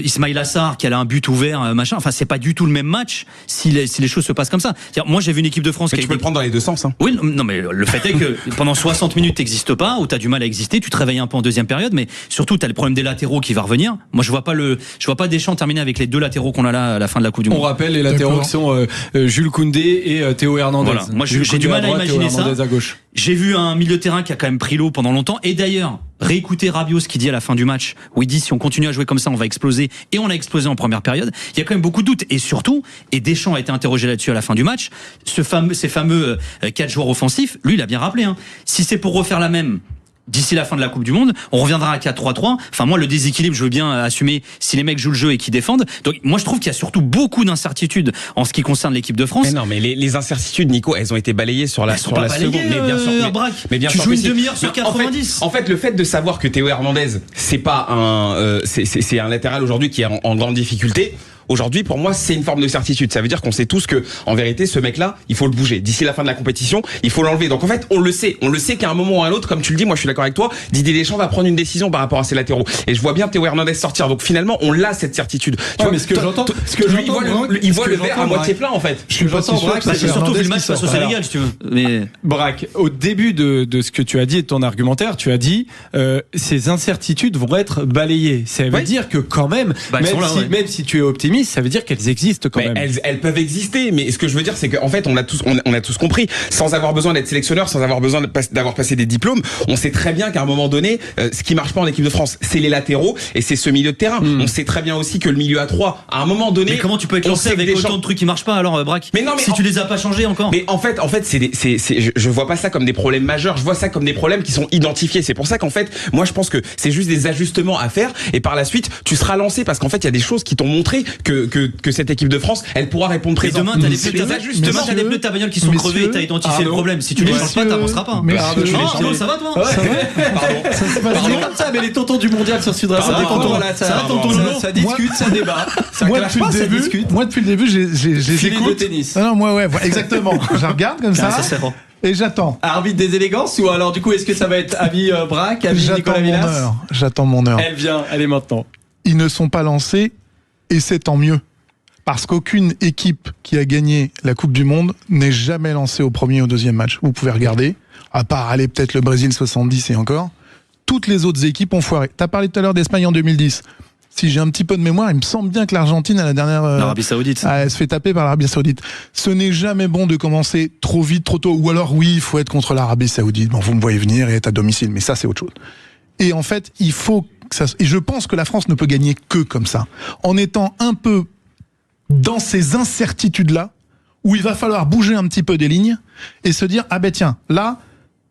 Ismaïl Assar qui a un but ouvert, machin. Enfin, c'est pas du tout le même match si les choses se passent comme ça. Moi, j'ai vu une équipe de France. Mais tu peux le prendre dans les deux sens. Hein. Oui, non, mais le fait est que pendant 60 minutes, t'existes pas, ou t'as du mal à exister. Tu te réveilles un peu en deuxième période, mais surtout t'as le problème des latéraux qui va revenir. Moi, je vois pas Deschamps terminer avec les 2 latéraux qu'on a là à la fin de la Coupe du Monde. On rappelle les latéraux qui sont Jules Koundé et Théo Hernandez. Voilà. Moi, j'ai du mal à imaginer ça. À gauche. J'ai vu un milieu de terrain qui a quand même pris l'eau pendant longtemps. Et d'ailleurs, réécouter Rabiot ce qu'il dit à la fin du match, où il dit si on continue à jouer comme ça, on va exploser. Et on a explosé en première période. Il y a quand même beaucoup de doutes. Et surtout, et Deschamps a été interrogé là-dessus à la fin du match, ces fameux 4 joueurs offensifs, lui, il a bien rappelé. Si c'est pour refaire la même d'ici la fin de la Coupe du Monde, on reviendra à 4-3-3. Enfin, moi, le déséquilibre, je veux bien assumer si les mecs jouent le jeu et qu'ils défendent. Donc, moi, je trouve qu'il y a surtout beaucoup d'incertitudes en ce qui concerne l'équipe de France. Mais non, mais les incertitudes, Nico, elles ont été balayées sur la seconde. Mais bien sûr, mais bien tu joues une demi-heure sur 90. En fait, le fait de savoir que Théo Hernandez, c'est pas c'est un latéral aujourd'hui qui est en grande difficulté. Aujourd'hui, pour moi, c'est une forme de certitude. Ça veut dire qu'on sait tous que, en vérité, ce mec-là, il faut le bouger. D'ici la fin de la compétition, il faut l'enlever. Donc, en fait, on le sait qu'à un moment ou à un autre, comme tu le dis, moi, je suis d'accord avec toi, Didier Deschamps va prendre une décision par rapport à ses latéraux. Et je vois bien Théo Hernandez sortir. Donc, finalement, on l'a, cette certitude. Tu vois, mais il voit le verre à moitié plein, en fait. C'est surtout vu le match face au Sénégal, si tu veux. Mais Braque, au début de ce que tu as dit et de ton argumentaire, tu as dit, ces incertitudes vont être balayées. Ça veut dire que quand même, même si tu es optimiste, ça veut dire qu'elles existent quand même. Elles peuvent exister, mais ce que je veux dire, c'est qu'en fait, on a tous compris, sans avoir besoin d'être sélectionneur, sans avoir besoin d'avoir passé des diplômes, on sait très bien qu'à un moment donné, ce qui marche pas en équipe de France, c'est les latéraux et c'est ce milieu de terrain. On sait très bien aussi que le milieu à 3, à un moment donné. Mais comment tu peux être lancé avec autant de trucs qui marchent pas alors, Braque? Mais non, mais si tu les as pas changés encore. Mais en fait, je vois pas ça comme des problèmes majeurs, je vois ça comme des problèmes qui sont identifiés. C'est pour ça qu'en fait, moi, je pense que c'est juste des ajustements à faire et par la suite, tu seras lancé parce qu'en fait, il y a des choses qui t'ont montré que cette équipe de France, elle pourra répondre présent. Demain, t'as des pneus de ta bagnole qui sont crevés et t'as identifié le problème. Si tu les changes pas, t'avanceras pas. Non, ça va, toi? Pardon. Ça se passe bien comme ça, mais les tontons du mondial sur Sud Radio, ça discute, ça débat. Moi, depuis le début, j'écoute. Non, moi, ouais, exactement. Je regarde comme ça. Et j'attends. Arbitre des élégances ou alors du coup, est-ce que ça va être avis Braque, avis Nicolas Villas? J'attends mon heure. Elle est maintenant. Ils ne sont pas lancés et c'est tant mieux. Parce qu'aucune équipe qui a gagné la Coupe du Monde n'est jamais lancée au premier ou au deuxième match. Vous pouvez regarder, à part aller peut-être le Brésil 70 et encore, toutes les autres équipes ont foiré. T'as parlé tout à l'heure d'Espagne en 2010. Si j'ai un petit peu de mémoire, il me semble bien que l'Argentine à la dernière... l'Arabie Saoudite. Elle se fait taper par l'Arabie Saoudite. Ce n'est jamais bon de commencer trop vite, trop tôt. Ou alors oui, il faut être contre l'Arabie Saoudite. Bon, vous me voyez venir et être à domicile. Mais ça, c'est autre chose. Et en fait, il faut que ça... Et je pense que la France ne peut gagner que comme ça. En étant un peu dans ces incertitudes-là, où il va falloir bouger un petit peu des lignes et se dire, ah ben tiens, là,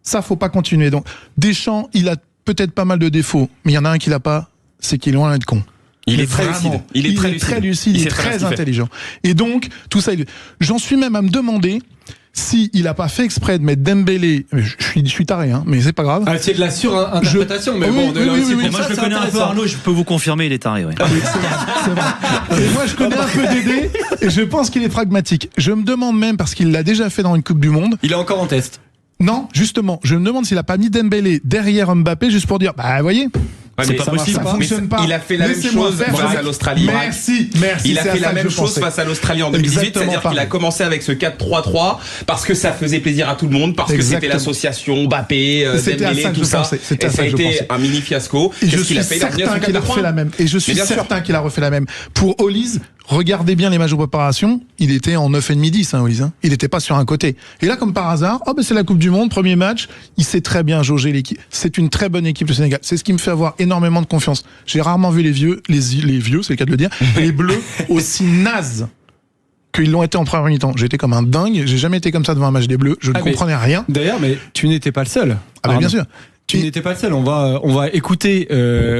ça faut pas continuer. Donc, Deschamps, il a peut-être pas mal de défauts, mais il y en a un qu'il a pas, c'est qu'il est loin d'être con. Il est très Vraiment, lucide. Il est très lucide. il est sait très bien ce très qu'il fait. intelligent. Et donc, tout ça, j'en suis même à me demander si il a pas fait exprès de mettre Dembélé. Je suis taré, hein, mais c'est pas grave. Ah, c'est de la surinterprétation, mais Oui, bon, on est là oui, aussi oui, pour Moi, ça, je le c'est connais un peu, intéressant. Arnaud, je peux vous confirmer, il est taré, ouais. C'est vrai. Et moi, je connais un peu Dédé, et je pense qu'il est pragmatique. Je me demande même, parce qu'il l'a déjà fait dans une Coupe du Monde. Il est encore en test. Non, justement, je me demande s'il a pas mis Dembélé derrière Mbappé juste pour dire, bah, vous voyez. Ouais, C'est mais pas ça possible. Ça Mais fonctionne pas. il a fait la même Laissez-moi chose faire, face à l'Australie. Merci. Il a c'est à fait ça la que même je chose pensais. face à l'Australie en 2018, Exactement c'est-à-dire qu'il a pareil. commencé avec ce 4-3-3 parce que ça faisait plaisir à tout le monde, parce que c'était Exactement. l'association Mbappé, C'était à Dembélé, ça que tout je ça. pensais. C'était Et à ça ça a que je été pensais. un mini fiasco. Et je Qu'est-ce suis qu'il a fait? Il a revenu à son certain qu'il a 4-3. refait la même. Et je suis Mais bien sûr. certain qu'il a refait la même. Pour Olise, regardez bien les matchs de préparation. Il était en 9,5-10, hein, Olise. Hein. Il n'était pas sur un côté. Et là, comme par hasard, oh, ben c'est la Coupe du Monde, premier match. Il sait très bien jauger l'équipe. C'est une très bonne équipe, le Sénégal. C'est ce qui me fait avoir énormément de confiance. J'ai rarement vu les vieux, c'est le cas de le dire, les bleus aussi nazes qu'ils l'ont été en première mi-temps. J'étais comme un dingue. J'ai jamais été comme ça devant un match des bleus. Je ne mais- comprenais rien. D'ailleurs, mais tu n'étais pas le seul. Ah, ben, bien sûr. Tu n'étais pas le seul. On va écouter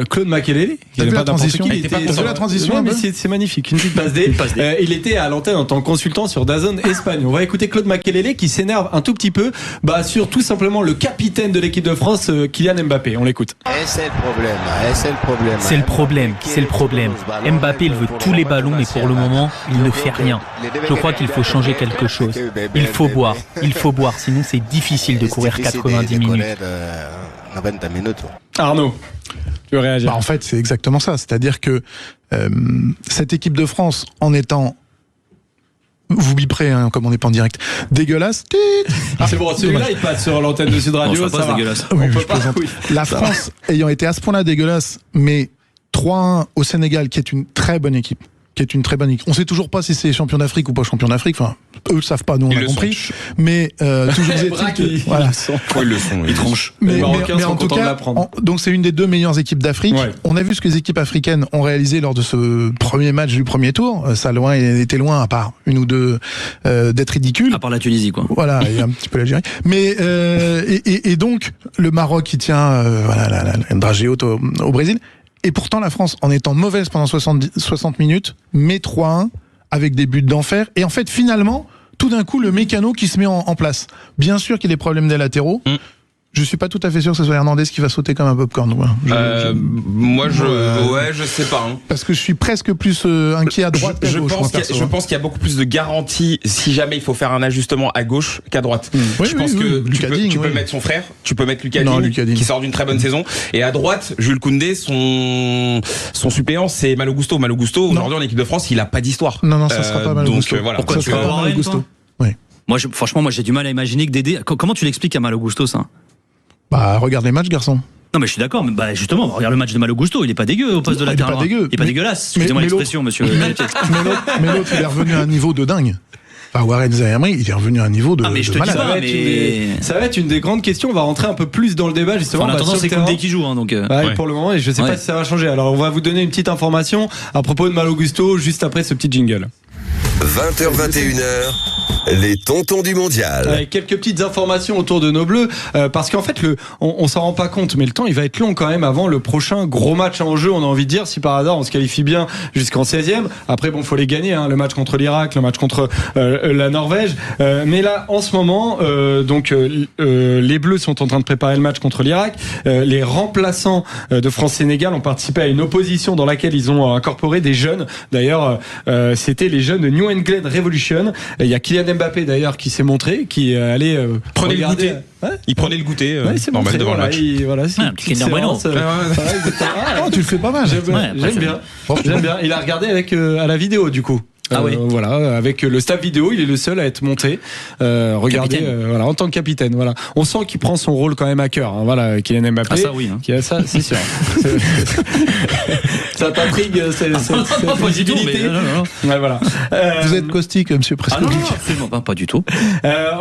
Claude Makelele. T'as vu la transition? Il était pas T'as vu la transition Ouais, un mais peu c'est magnifique. Une petite passe D. Il était à l'antenne en tant que consultant sur DAZN Espagne. On va écouter Claude Makelele qui s'énerve un tout petit peu sur tout simplement le capitaine de l'équipe de France, Kylian Mbappé. On l'écoute. C'est le problème. Mbappé, il veut tous les ballons, mais pour le moment, il ne fait rien. Je crois qu'il faut changer quelque chose. Il faut boire, sinon c'est difficile de courir 90 minutes. Arnaud, tu veux réagir? Bah, en fait, c'est exactement ça. C'est-à-dire que cette équipe de France, en étant, vous biperez, hein, comme on n'est pas en direct, dégueulasse. C'est bon, celui-là il passe sur l'antenne de Sud Radio. Bon, ça passe va. dégueulasse. Oui, On peut je pas. plaisante. Oui. La France ayant été à ce point-là dégueulasse, mais 3-1 au Sénégal, qui est une très bonne équipe. On sait toujours pas si c'est champion d'Afrique ou pas champion d'Afrique. Enfin, eux le savent pas, nous on Ils a le compris. sont. Mais toujours est-il Braque, que ils voilà. le sont. Ils le sont. Il tranche. Les Mais Marocains sont en tout contents de cas, l'apprendre. donc c'est une des 2 meilleures équipes d'Afrique. Ouais. On a vu ce que les équipes africaines ont réalisé lors de ce premier match du premier tour. Ça était loin, à part une ou deux, d'être ridicule. À part la Tunisie, quoi. Voilà, et un petit peu l'Algérie. Mais et donc le Maroc qui tient la dragée haute au Brésil. Et pourtant la France, en étant mauvaise pendant 60 minutes, met 3-1 avec des buts d'enfer. Et en fait, finalement, tout d'un coup, le mécano qui se met en place. Bien sûr qu'il y a des problèmes des latéraux. Je suis pas tout à fait sûr que ce soit Hernandez qui va sauter comme un popcorn. Voilà. Moi, je sais pas. Hein. Parce que je suis presque plus inquiet à droite qu'à Je gauche. pense moi, qu'il y a- perso, je hein. pense qu'il y a beaucoup plus de garanties si jamais il faut faire un ajustement à gauche qu'à droite. Oui, Je pense oui, que oui, tu peux Lucas Digne, mettre son frère, tu peux mettre Lucas Non, Digne, Lucas Digne. qui sort d'une très bonne saison, et à droite Jules Koundé, son suppléant c'est Malo Gusto. Malo Gusto aujourd'hui en équipe de France, il a pas d'histoire. Non, ça sera pas Malo donc Gusto. voilà. Pourquoi Ça tu sera vas pas voir Malo Rennes, Gusto. toi Oui. Franchement, j'ai du mal à imaginer que Dédé. Comment tu l'expliques à Malo Gusto, ça? Bah, regarde les matchs, garçon. Non, mais je suis d'accord, mais justement, regarde le match de Malo Gusto, il est pas dégueu au poste de Il est latéral. pas dégueu. Il est pas Mais- dégueulasse. mais Excusez-moi l'autre- l'expression, monsieur. Mais l'autre, il est revenu à un niveau de dingue. Enfin, Warren Zaïre-Emery, il est revenu à un niveau de, Ah, mais je de te dis malade. pas, Ça va être une des grandes questions. On va rentrer un peu plus dans le débat justement. En attendant, sur le c'est terrain. Koundé qui joue, hein, donc. Ouais, pour le moment, et je sais pas Ouais. si ça va changer. Alors, on va vous donner une petite information à propos de Malo Gusto juste après ce petit jingle. 20h21h, les tontons du mondial. Avec quelques petites informations autour de nos bleus, parce qu'en fait, on s'en rend pas compte, mais le temps il va être long quand même avant le prochain gros match en jeu. On a envie de dire, si par hasard on se qualifie bien jusqu'en 16e. Après, bon, faut les gagner, hein, le match contre l'Irak, le match contre la Norvège. Mais là, en ce moment, les Bleus sont en train de préparer le match contre l'Irak. Les remplaçants de France-Sénégal ont participé à une opposition dans laquelle ils ont incorporé des jeunes. D'ailleurs, c'était les jeunes de New England Revolution. Il y a Kylian Mbappé d'ailleurs qui s'est montré, qui allait Prenez le regarder. goûter. Ouais. Il prenait le goûter Ouais, il s'est normal montré, devant voilà, le match. c'est Ah, une un petit petite Kinder Bueno. séance, voilà, exactement. Oh, tu le fais pas mal. J'aime bien. J'aime bien. Il a regardé avec à la vidéo du coup. Ah oui. Voilà, avec le staff vidéo, il est le seul à être monté. Regardez, Capitaine. voilà, en tant que capitaine. Voilà, on sent qu'il prend son rôle quand même à cœur. Hein, voilà, Kylian Mbappé. Ah, ça, oui, hein. Qui a ça, c'est sûr. Ça t'intrigue, cette Non, pas du tout, mais visibilité. non. Ouais, voilà. Vous êtes caustique, monsieur Ah non, Prescovic. absolument pas du tout.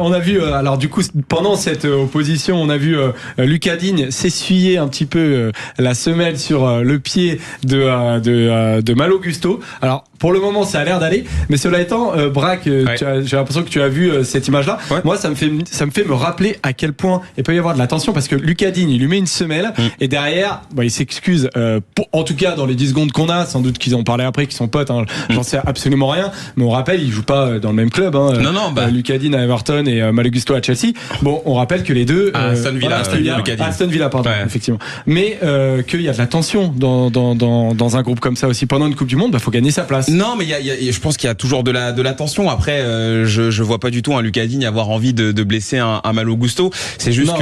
On a vu, alors du coup, pendant cette opposition, on a vu Lucas Digne s'essuyer un petit peu la semelle sur le pied de Malo Gusto. Alors, pour le moment, ça a l'air d'aller. Dembélé. Mais cela étant, Braque, j'ai l'impression que tu as vu cette image-là. Ouais. Moi, ça me fait me rappeler à quel point il peut y avoir de la tension parce que Lucas Digne, il lui met une semelle et derrière, il s'excuse. En tout cas, dans les 10 secondes qu'on a, sans doute qu'ils ont parlé après, qu'ils sont potes. J'en sais absolument rien. Mais on rappelle, ils jouent pas dans le même club. Lucas Digne à Everton et Malo Gusto à Chelsea. Bon, on rappelle que les deux. Aston Villa, pardon, effectivement. Mais qu'il y a de la tension dans un groupe comme ça aussi. Pendant une Coupe du Monde, faut gagner sa place. Non, mais je pense qu'il y a toujours de la tension. Après, je vois pas du tout un Lucas Digne avoir envie de blesser un Malo Gusto. C'est juste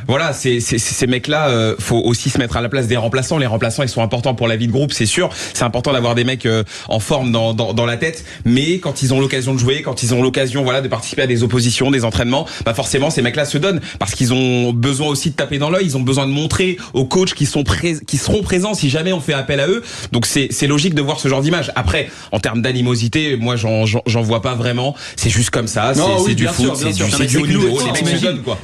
voilà, ces mecs-là, faut aussi se mettre à la place des remplaçants. Les remplaçants, ils sont importants pour la vie de groupe, c'est sûr. C'est important d'avoir des mecs en forme dans la tête. Mais quand ils ont l'occasion de jouer, quand ils ont l'occasion, de participer à des oppositions, des entraînements, forcément, ces mecs-là se donnent parce qu'ils ont besoin aussi de taper dans l'œil. Ils ont besoin de montrer aux coachs qui seront présents si jamais on fait appel à eux. Donc c'est logique de voir ce genre d'image. Après, en termes d'animosité, moi j'en vois pas vraiment. C'est juste comme ça. C'est du foot, c'est du haut niveau. Les mecs se donnent, quoi.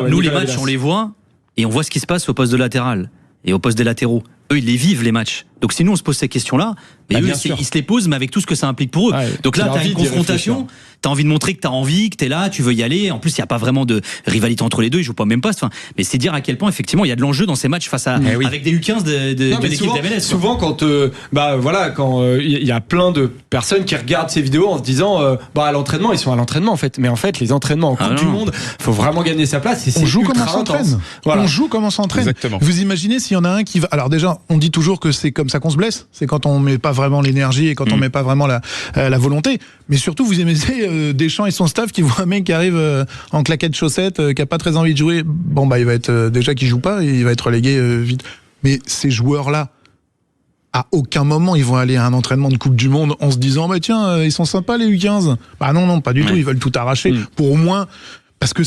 Nous, les matchs, on les voit et on voit ce qui se passe au poste de latéral et au poste des latéraux. Eux, ils les vivent, les matchs. Donc si nous, on se pose ces questions-là, mais eux, ils se les posent, mais avec tout ce que ça implique pour eux. Donc là, t'as une confrontation, t'as envie de montrer que t'as envie, que t'es là, tu veux y aller. En plus, il n'y a pas vraiment de rivalité entre les deux, ils jouent pas même pas. Mais c'est dire à quel point, effectivement, il y a de l'enjeu dans ces matchs face à, avec des U15 de l'équipe d'MLS. Souvent, quand il y a plein de personnes qui regardent ces vidéos en se disant, à l'entraînement, ils sont à l'entraînement, en fait. Mais en fait, les entraînements en Coupe du Monde, faut vraiment gagner sa place. On joue comme on s'entraîne. On joue comme on s'entraîne. Exactement. Vous imaginez s'il y en a un qui va. Alors déjà, on dit toujours que c'est comme ça qu'on se blesse. C'est quand on met pas vraiment l'énergie et quand on met pas vraiment la volonté. Mais surtout, vous imaginez Deschamps et son staff qui voient un mec qui arrive en claquette de chaussettes, qui a pas très envie de jouer. Bon, il va être déjà qui joue pas, et il va être relégué vite. Mais ces joueurs-là, à aucun moment ils vont aller à un entraînement de Coupe du Monde en se disant tiens, ils sont sympas les U15. Non, pas du tout. Ils veulent tout arracher pour au moins, parce que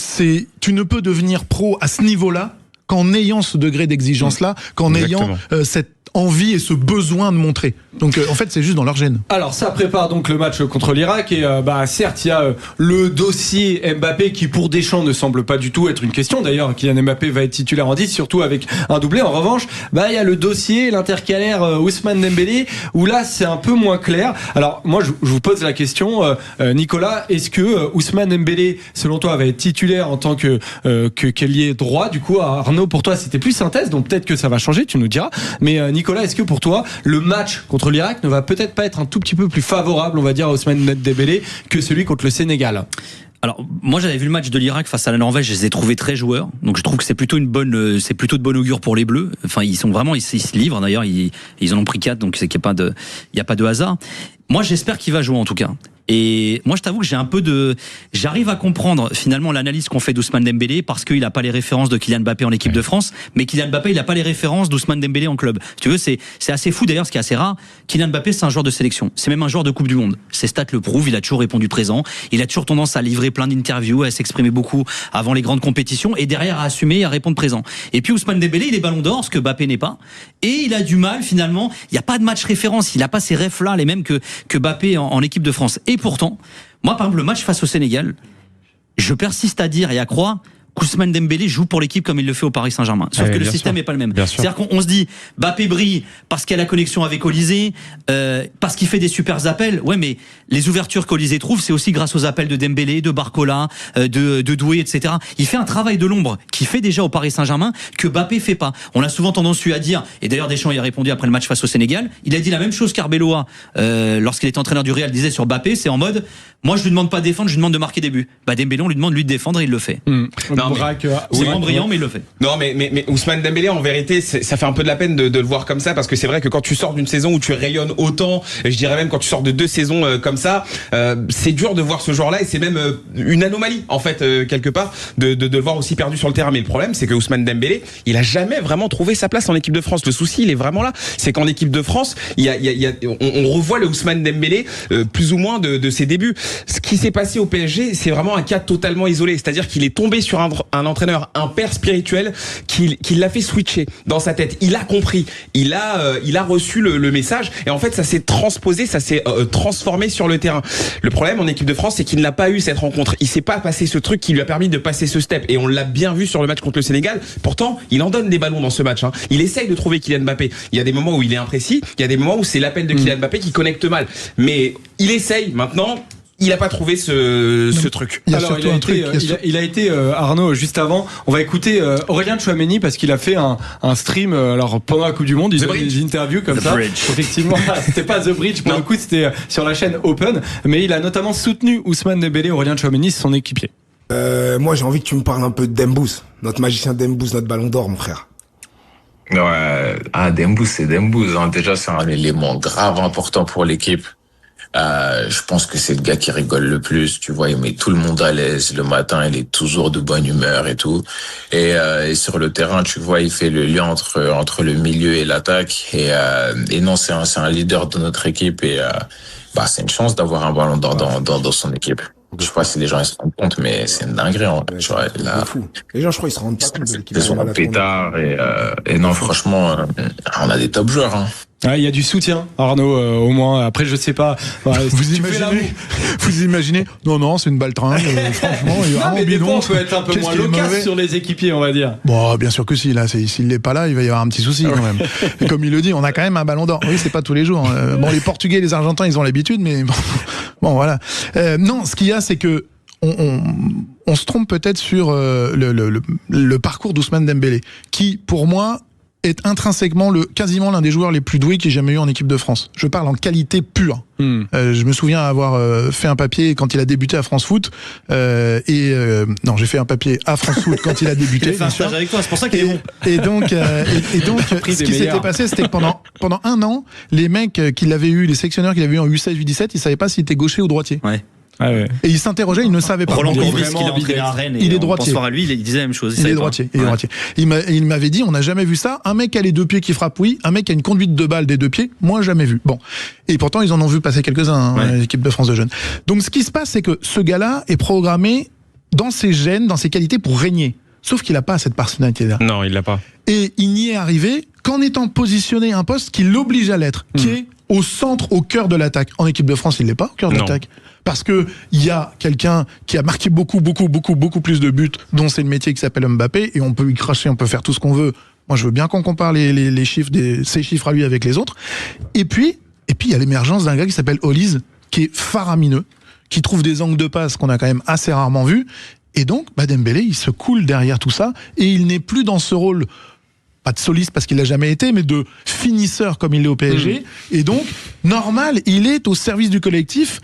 tu ne peux devenir pro à ce niveau-là qu'en ayant ce degré d'exigence-là, qu'en ayant cette envie et ce besoin de montrer. Donc en fait c'est juste dans leur gène. Alors ça prépare donc le match contre l'Irak et certes il y a le dossier Mbappé qui pour Deschamps ne semble pas du tout être une question. D'ailleurs Kylian Mbappé va être titulaire en 10, surtout avec un doublé. En revanche il y a le dossier l'intercalaire Ousmane Dembélé où là c'est un peu moins clair. Alors moi je vous pose la question Nicolas, est-ce que Ousmane Dembélé selon toi va être titulaire en tant que qu'ailier droit? Du coup Arnaud, pour toi c'était plus synthèse, donc peut-être que ça va changer, tu nous diras. Mais Nicolas, est-ce que pour toi le match contre l'Irak ne va peut-être pas être un tout petit peu plus favorable, on va dire, à Ousmane Dembélé que celui contre le Sénégal? Alors moi j'avais vu le match de l'Irak face à la Norvège, je les ai trouvés très joueurs, donc je trouve que c'est plutôt de bonne augure pour les Bleus. Enfin ils se livrent d'ailleurs, ils en ont pris 4, donc c'est qu'il y a pas de hasard. Moi j'espère qu'il va jouer en tout cas. Et moi, je t'avoue que j'arrive à comprendre finalement l'analyse qu'on fait d'Ousmane Dembélé parce qu'il n'a pas les références de Kylian Mbappé en équipe de France, mais Kylian Mbappé, il n'a pas les références d'Ousmane Dembélé en club. Tu veux, c'est assez fou d'ailleurs, ce qui est assez rare. Kylian Mbappé, c'est un joueur de sélection. C'est même un joueur de Coupe du Monde. Ses stats le prouvent. Il a toujours répondu présent. Il a toujours tendance à livrer plein d'interviews, à s'exprimer beaucoup avant les grandes compétitions et derrière à assumer et à répondre présent. Et puis Ousmane Dembélé, il est ballon d'or, ce que Mbappé n'est pas. Et il a du mal finalement. Il n'y a pas de match référence. Il n'a pas ces refs-là, les mêmes que Mbappé en équipe de France. Et pourtant, moi, par exemple, le match face au Sénégal, je persiste à dire et à croire qu'Ousmane Dembélé joue pour l'équipe comme il le fait au Paris Saint-Germain. Sauf que le système n'est pas le même. C'est-à-dire qu'on se dit, Mbappé brille parce qu'il a la connexion avec Olysée, parce qu'il fait des super appels. Ouais, mais les ouvertures qu'Olysée trouve, c'est aussi grâce aux appels de Dembélé, de Barcola, de Doué, etc. Il fait un travail de l'ombre qu'il fait déjà au Paris Saint-Germain que Mbappé fait pas. On a souvent tendance à dire, et d'ailleurs Deschamps y a répondu après le match face au Sénégal, il a dit la même chose qu'Arbeloa lorsqu'il était entraîneur du Real, disait sur Mbappé, c'est en mode, moi je lui demande pas de défendre, je lui demande de marquer des buts. Dembélé, on lui demande lui de défendre et il le fait. C'est vraiment brillant, mais il le fait. Non, mais Ousmane Dembélé, en vérité, ça fait un peu de la peine de le voir comme ça, parce que c'est vrai que quand tu sors d'une saison où tu rayonnes autant, je dirais même quand tu sors de 2 saisons comme ça, c'est dur de voir ce joueur-là, et c'est même une anomalie, en fait, quelque part, de le voir aussi perdu sur le terrain. Mais le problème, c'est que Ousmane Dembélé, il a jamais vraiment trouvé sa place en équipe de France. Le souci, il est vraiment là. C'est qu'en équipe de France, on revoit le Ousmane Dembélé, plus ou moins de ses débuts. Ce qui s'est passé au PSG, c'est vraiment un cas totalement isolé. C'est-à-dire qu'il est tombé sur un un entraîneur, un père spirituel qui l'a fait switcher dans sa tête. Il a compris, il a reçu le message et en fait ça s'est transposé, ça s'est transformé sur le terrain. Le problème en équipe de France, c'est qu'il n'a pas eu cette rencontre. Il s'est pas passé ce truc qui lui a permis de passer ce step et on l'a bien vu sur le match contre le Sénégal. Pourtant, il en donne des ballons dans ce match. Il essaye de trouver Kylian Mbappé. Il y a des moments où il est imprécis, il y a des moments où c'est l'appel de Kylian Mbappé qui connecte mal. Mais il essaye maintenant. Il n'a pas trouvé ce truc. Il a été Arnaud juste avant. On va écouter Aurélien Tchouameni parce qu'il a fait un stream. Alors pendant la Coupe du Monde, ils ont des interviews comme ça. Effectivement, c'était pas The Bridge pour le coup, c'était sur la chaîne Open. Mais il a notamment soutenu Ousmane Dembélé, Aurélien Tchouameni, son équipier. Moi, j'ai envie que tu me parles un peu de Dembouz, notre magicien Dembouz, notre Ballon d'Or, mon frère. Ouais, Dembouz, c'est Dembouz. Déjà, c'est un élément grave important pour l'équipe. Je pense que c'est le gars qui rigole le plus, tu vois, il met tout le monde à l'aise le matin, il est toujours de bonne humeur et tout. Et sur le terrain, tu vois, il fait le lien entre le milieu et l'attaque. Et non, c'est un leader de notre équipe et c'est une chance d'avoir un ballon d'or dans son équipe. Je sais pas si les gens se rendent compte, mais c'est une dinguerie. Tu vois, là, les gens, je crois, ils se rendent pas compte de l'équipe. Ils ont un pétard et non, franchement, on a des top joueurs. Il y a du soutien, Arnaud, au moins. Après, je sais pas. Vous imaginez? Non, c'est une balle-tringue. Franchement, il est vraiment bidon. On peut être un peu moins loquace sur les équipiers, on va dire. Bon, bien sûr que si. Là, s'il n'est pas là, il va y avoir un petit souci quand même. Et comme il le dit, on a quand même un ballon d'or. Oui, c'est pas tous les jours. Les Portugais, les Argentins, ils ont l'habitude, mais bon, voilà. Non, ce qu'il y a, c'est que on se trompe peut-être sur le parcours d'Ousmane Dembélé, qui, pour moi, est intrinsèquement quasiment l'un des joueurs les plus doués qu'il y ait jamais eu en équipe de France. Je parle en qualité pure. Je me souviens avoir fait un papier quand il a débuté à France Foot non, j'ai fait un papier à France Foot quand il a débuté. Il a fait un stage avec toi, c'est pour ça qu'il est bon. Et donc ce qui s'était passé, c'était que pendant un an, les mecs qui l'avaient eu, les sélectionneurs qui l'avaient eu en U16, U17, ils savaient pas s'il était gaucher ou droitier. Ouais. Et il s'interrogeait, il ne savait pas. Roland Courbis, qui l'a entraîné à Rennes, il est droitier. À lui, il disait la même chose. Il est droitier. Il m'avait dit, on n'a jamais vu ça. Un mec qui a les deux pieds qui frappe, oui. Un mec qui a une conduite de balle des deux pieds, moi jamais vu. Bon. Et pourtant, ils en ont vu passer quelques-uns, l'équipe de France de jeunes. Donc, ce qui se passe, c'est que ce gars-là est programmé dans ses gènes, dans ses qualités pour régner. Sauf qu'il n'a pas cette personnalité-là. Non, il l'a pas. Et il n'y est arrivé qu'en étant positionné à un poste qui l'oblige à l'être, qui est au centre, au cœur de l'attaque. En équipe de France, il n'est pas au cœur de l'attaque. Parce que il y a quelqu'un qui a marqué beaucoup plus de buts, dont c'est le métier, qui s'appelle Mbappé, et on peut y cracher, on peut faire tout ce qu'on veut. Moi, je veux bien qu'on compare les chiffres, ces chiffres à lui avec les autres. Et puis, il y a l'émergence d'un gars qui s'appelle Olise, qui est faramineux, qui trouve des angles de passe qu'on a quand même assez rarement vus. Et donc, Dembélé, il se coule derrière tout ça, et il n'est plus dans ce rôle, pas de soliste parce qu'il l'a jamais été, mais de finisseur comme il l'est au PSG. Et donc, normal, il est au service du collectif.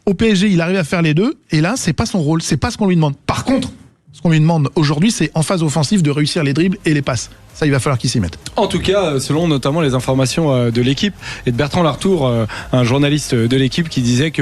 Au PSG, il arrive à faire les deux, et là, c'est pas son rôle, c'est pas ce qu'on lui demande. Par contre, ce qu'on lui demande aujourd'hui, c'est en phase offensive de réussir les dribbles et les passes. Ça, il va falloir qu'il s'y mette. En tout cas, selon notamment les informations de l'équipe et de Bertrand Lartour, un journaliste de l'équipe qui disait que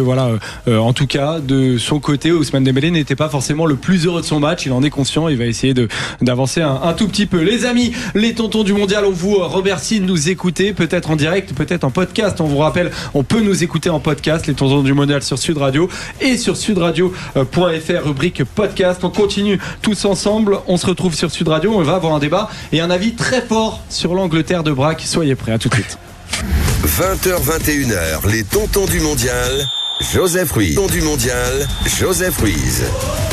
en tout cas, de son côté, Ousmane Dembélé n'était pas forcément le plus heureux de son match. Il en est conscient. Il va essayer d'avancer un tout petit peu. Les amis, les tontons du mondial, on vous remercie de nous écouter, peut-être en direct, peut-être en podcast. On vous rappelle, on peut nous écouter en podcast, les tontons du mondial sur Sud Radio et sur sudradio.fr, rubrique podcast. On continue tous ensemble. On se retrouve sur Sud Radio. On va avoir un débat et un avis très fort sur l'Angleterre de Braque. Soyez prêts, à tout de suite. 20h, 21h, les tontons du mondial. Joseph Ruiz. Tontons du mondial, Joseph Ruiz.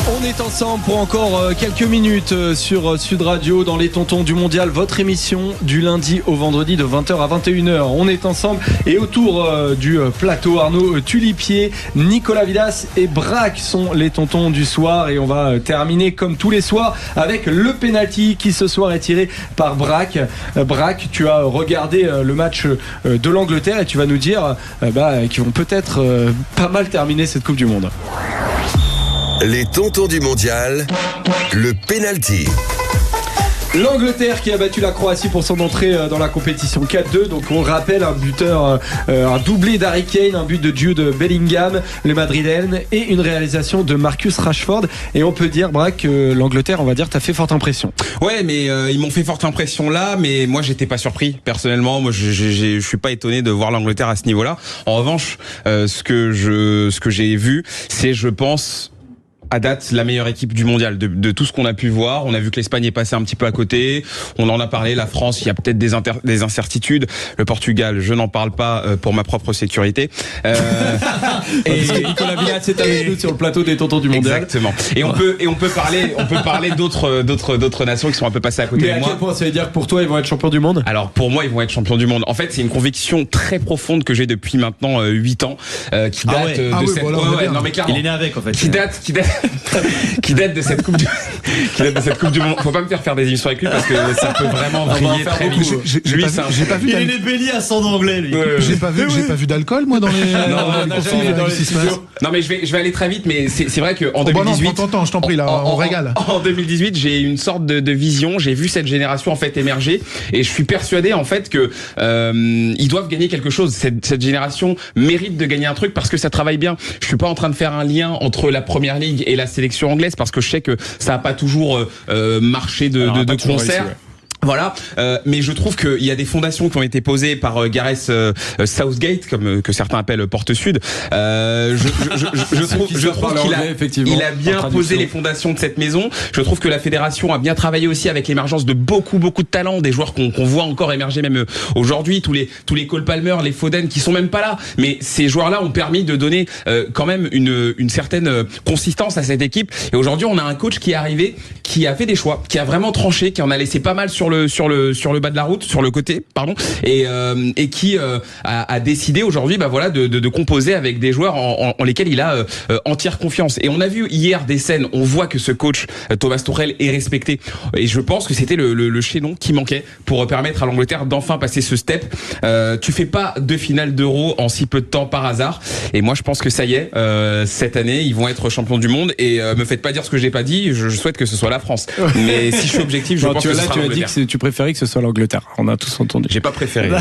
On est ensemble pour encore quelques minutes sur Sud Radio dans les tontons du mondial, votre émission du lundi au vendredi de 20h à 21h. On est ensemble et autour du plateau, Arnaud Tulipier, Nicolas Vidas et Braque sont les tontons du soir, et on va terminer comme tous les soirs avec le penalty qui ce soir est tiré par Braque. Braque, tu as regardé le match de l'Angleterre et tu vas nous dire qu'ils vont peut-être pas mal terminer cette Coupe du Monde. Les tontons du mondial, le penalty. L'Angleterre qui a battu la Croatie pour son entrée dans la compétition 4-2. Donc on rappelle un buteur, un doublé d'Harry Kane, un but de Jude Bellingham, le Madrilène, et une réalisation de Marcus Rashford. Et on peut dire, Braque, que l'Angleterre, on va dire, t'a fait forte impression. Ouais, mais ils m'ont fait forte impression là, mais moi j'étais pas surpris personnellement. Moi je suis pas étonné de voir l'Angleterre à ce niveau-là. En revanche, ce que j'ai vu, c'est, je pense, à date la meilleure équipe du mondial de tout ce qu'on a pu voir. On a vu que l'Espagne est passée un petit peu à côté. On en a parlé. La France, il y a peut-être des incertitudes. Le Portugal, je n'en parle pas pour ma propre sécurité. Et Nicolas Villat s'est avec nous sur le plateau des Tontons du mondial. Exactement. Et on peut parler d'autres nations qui sont un peu passées à côté de moi. Mais à quel point ça veut dire que pour toi ils vont être champions du monde? Alors pour moi ils vont être champions du monde. En fait c'est une conviction très profonde que j'ai depuis maintenant 8 ans qui date de cette non mais clairement. Il est né avec en fait. Qui date de cette coupe du monde. Faut pas me faire des émissions avec lui parce que ça peut vraiment vriller très vite. J'ai pas vu. Il est né bélier à sang d'anglais lui. J'ai pas vu d'alcool moi dans les Non mais je vais aller très vite mais c'est vrai que en 2018 je t'en prie là on régale. En 2018 j'ai une sorte de vision, j'ai vu cette génération en fait émerger et je suis persuadé en fait que ils doivent gagner quelque chose. Cette génération mérite de gagner un truc parce que ça travaille bien. Je suis pas en train de faire un lien entre la Première Ligue et la sélection anglaise parce que je sais que ça a pas toujours marché de concert. Voilà, mais je trouve qu'il y a des fondations qui ont été posées par Gareth Southgate, comme que certains appellent Porte Sud. Je trouve qu'il a bien posé les fondations de cette maison. Je trouve que la fédération a bien travaillé aussi avec l'émergence de beaucoup de talents, des joueurs qu'on voit encore émerger même aujourd'hui, tous les Cole Palmer, les Foden qui sont même pas là. Mais ces joueurs-là ont permis de donner quand même une certaine consistance à cette équipe. Et aujourd'hui, on a un coach qui est arrivé, qui a fait des choix, qui a vraiment tranché, qui en a laissé pas mal sur le bas de la route, sur le côté, pardon, et qui a décidé aujourd'hui, de composer avec des joueurs en lesquels il a entière confiance. Et on a vu hier des scènes, on voit que ce coach Thomas Tuchel est respecté. Et je pense que c'était le chaînon qui manquait pour permettre à l'Angleterre d'enfin passer ce step. Tu fais pas 2 finales d'Euro en si peu de temps par hasard. Et moi, je pense que ça y est, cette année, ils vont être champions du monde. Et me faites pas dire ce que j'ai pas dit. Je souhaite que ce soit la France. Mais si je suis objectif, je pense que ce sera l'Angleterre. Tu as dit que tu préférais que ce soit l'Angleterre. On a tous entendu. J'ai pas préféré.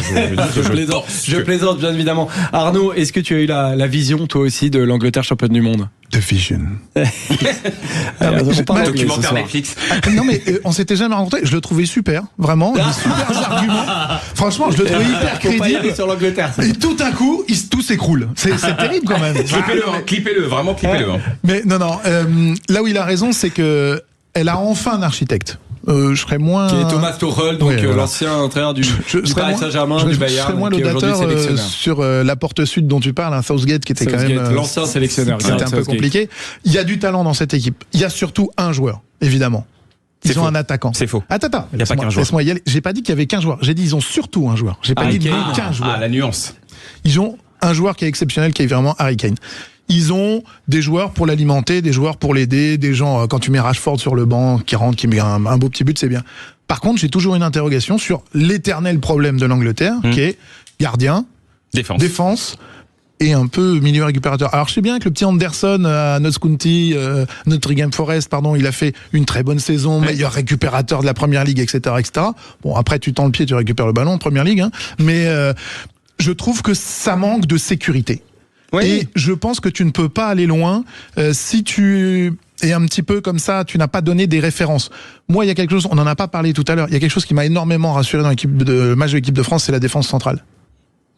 Je plaisante bien évidemment. Arnaud, est-ce que tu as eu la vision toi aussi de l'Angleterre championne du monde? The Vision. Documentaire Netflix. Non mais on s'était jamais rencontré. Je le trouvais super, vraiment. Des super arguments. Franchement, je le trouvais hyper crédible. Sur l'Angleterre. Et tout d'un coup, tout s'écroule. C'est terrible quand même. Clippez-le, vraiment clippez-le. Mais non. Là où il a raison, c'est que elle a enfin un architecte. Je serais moins. Qui est Thomas Tuchel, donc l'ancien entraîneur du Paris Saint-Germain, du Bayern. Je serais moins l'audateur sur la Porte Sud dont tu parles, Southgate qui était quand même l'ancien sélectionneur. C'était un peu compliqué. Il y a du talent dans cette équipe. Il y a surtout un joueur, évidemment. Ils ont un attaquant. C'est faux. Attends. Il n'y a pas qu'un joueur. Laisse-moi y aller. J'ai pas dit qu'il y avait qu'un joueur. J'ai dit ils ont surtout un joueur. J'ai pas dit qu'un joueur. La nuance. Ils ont un joueur qui est exceptionnel, qui est vraiment Harry Kane. Ils ont des joueurs pour l'alimenter, des joueurs pour l'aider, des gens, quand tu mets Rashford sur le banc, qui rentre, qui met un beau petit but, c'est bien. Par contre, j'ai toujours une interrogation sur l'éternel problème de l'Angleterre, qui est gardien, défense et un peu milieu récupérateur. Alors je sais bien que le petit Anderson à Notts County, Nottingham Forest, il a fait une très bonne saison, meilleur récupérateur de la Première Ligue, etc., etc. Bon, après tu tends le pied, tu récupères le ballon en Première Ligue, mais je trouve que ça manque de sécurité. Oui. Et je pense que tu ne peux pas aller loin si tu es un petit peu comme ça, tu n'as pas donné des références. Moi, il y a quelque chose, on n'en a pas parlé tout à l'heure, il y a quelque chose qui m'a énormément rassuré dans le match de l'équipe de France, c'est la défense centrale,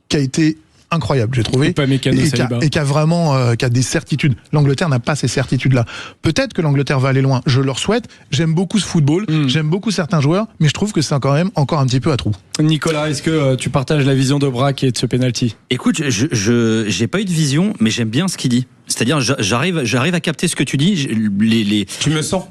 qui a été incroyable, j'ai trouvé, et qui a vraiment qui a des certitudes. L'Angleterre n'a pas ces certitudes-là. Peut-être que l'Angleterre va aller loin, je leur souhaite. J'aime beaucoup ce football, j'aime beaucoup certains joueurs, mais je trouve que c'est quand même encore un petit peu à trous. Nicolas, est-ce que tu partages la vision de Braque et de ce penalty? Écoute, j'ai pas eu de vision, mais j'aime bien ce qu'il dit. C'est-à-dire, j'arrive à capter ce que tu dis. Tu me sens?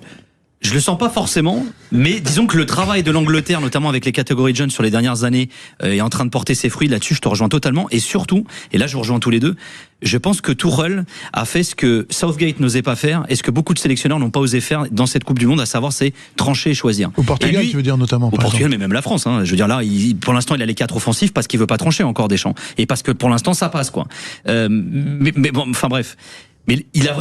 Je le sens pas forcément, mais disons que le travail de l'Angleterre, notamment avec les catégories de jeunes sur les dernières années, est en train de porter ses fruits. Là-dessus, je te rejoins totalement. Et surtout, et là je vous rejoins tous les deux, je pense que Tuchel a fait ce que Southgate n'osait pas faire et ce que beaucoup de sélectionneurs n'ont pas osé faire dans cette Coupe du Monde, à savoir c'est trancher et choisir. Au Portugal, tu veux dire notamment. Au Portugal, mais même la France. Je veux dire là, pour l'instant, il a les 4 offensifs parce qu'il veut pas trancher encore Deschamps et parce que pour l'instant ça passe quoi. Mais bon, enfin bref. Mais il a